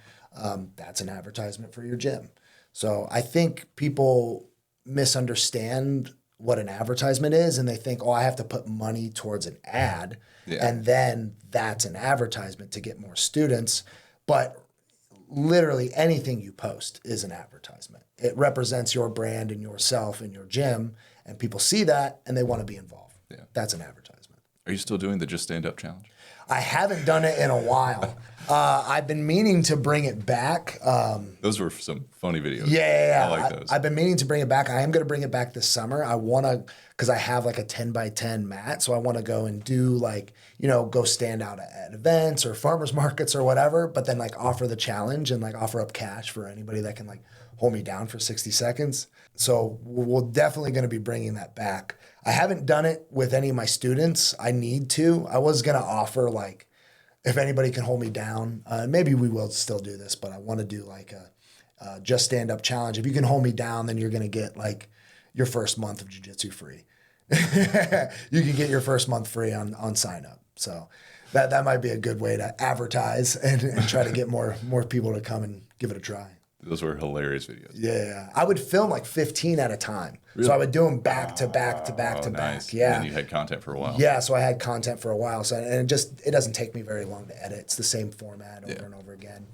That's an advertisement for your gym. So I think people misunderstand what an advertisement is, and they think, oh, I have to put money towards an ad, and then that's an advertisement to get more students. But literally anything you post is an advertisement. It represents your brand and yourself and your gym, and people see that and they want to be involved. Yeah. That's an advertisement. Are you still doing the Just Stand Up challenge? I haven't done it in a while. I've been meaning to bring it back. Those were some funny videos. Yeah. I like those. I've been meaning to bring it back. I am going to bring it back this summer. I want to, because I have like a 10 by 10 mat. So I want to go and do like, go stand out at events or farmers markets or whatever, but then like offer the challenge and like offer up cash for anybody that can like hold me down for 60 seconds. So we're definitely going to be bringing that back. I haven't done it with any of my students. I need to. I was going to offer like, if anybody can hold me down, maybe we will still do this, but I want to do like a Just Stand Up challenge. If you can hold me down, then you're going to get like your first month of jiu-jitsu free. You can get your first month free on sign up. So that might be a good way to advertise and try to get more people to come and give it a try. Those were hilarious videos. Yeah. I would film like 15 at a time. Really? So I would do them back to back to back to nice. back. Yeah. And you had content for a while. Yeah. So I had content for a while. So, and it doesn't take me very long to edit. It's the same format over and over again.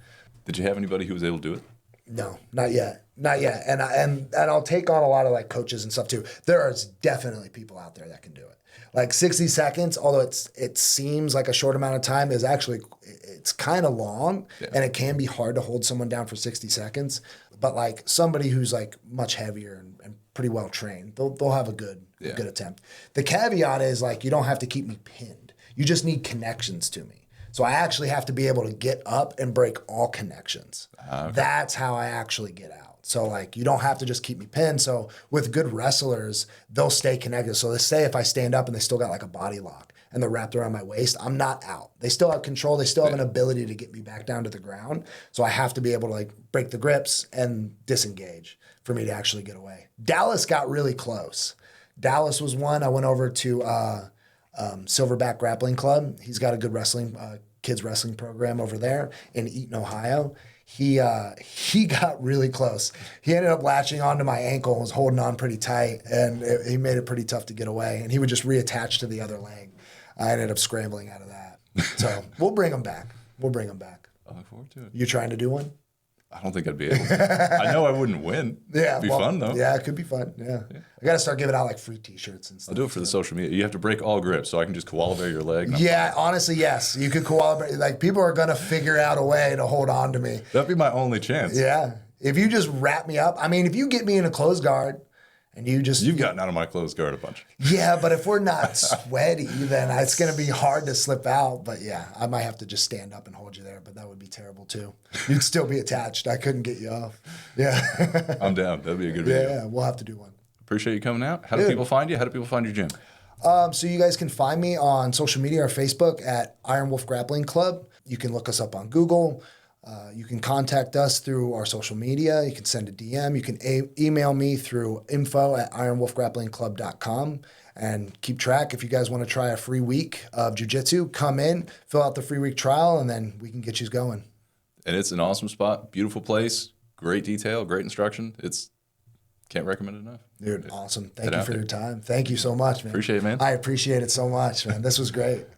Did you have anybody who was able to do it? No, not yet. Not yet. And I'll take on a lot of like coaches and stuff too. There are definitely people out there that can do it. Like 60 seconds, although it seems like a short amount of time, is actually, it's kind of long, and it can be hard to hold someone down for 60 seconds. But like somebody who's like much heavier and pretty well trained, they'll have a good attempt. The caveat is like, you don't have to keep me pinned. You just need connections to me. So I actually have to be able to get up and break all connections. Okay. That's how I actually get out. So like, you don't have to just keep me pinned. So with good wrestlers, they'll stay connected. So they say if I stand up and they still got like a body lock and they're wrapped around my waist, I'm not out. They still have control. They still have an ability to get me back down to the ground. So I have to be able to like break the grips and disengage for me to actually get away. Dallas got really close. Dallas was one. I went over to Silverback Grappling Club. He's got a good kids wrestling program over there in Eaton, Ohio. He got really close. He ended up latching onto my ankle and was holding on pretty tight, and he made it pretty tough to get away. And he would just reattach to the other leg. I ended up scrambling out of that. So we'll bring him back. I look forward to it. You trying to do one? I don't think I'd be able to. I know I wouldn't win. Yeah. It'd be fun, though. Yeah, it could be fun. Yeah. I got to start giving out like free t-shirts and stuff. I'll do it for the social media. You have to break all grips, so I can just koala bear your leg. Yeah, honestly, yes. You could koala bear. Like, people are going to figure out a way to hold on to me. That'd be my only chance. Yeah. If you just wrap me up. I mean, if you get me in a closed guard and You've gotten out of my closed guard a bunch. Yeah, but if we're not sweaty, then it's going to be hard to slip out. But yeah, I might have to just stand up and hold you there, but that would be terrible too. You'd still be attached. I couldn't get you off. Yeah. I'm down. That'd be a good video. Yeah, we'll have to do one. Appreciate you coming out. How do people find you? How do people find your gym? So you guys can find me on social media or Facebook at Iron Wolf Grappling Club. You can look us up on Google. You can contact us through our social media. You can send a DM. You can email me through info@ironwolfgrapplingclub.com and keep track. If you guys want to try a free week of jiu-jitsu, come in, fill out the free week trial, and then we can get you going. And it's an awesome spot, beautiful place, great detail, great instruction. Can't recommend it enough. Dude, awesome. Thank you for your time. Thank you so much, man. Appreciate it, man. I appreciate it so much, man. This was great.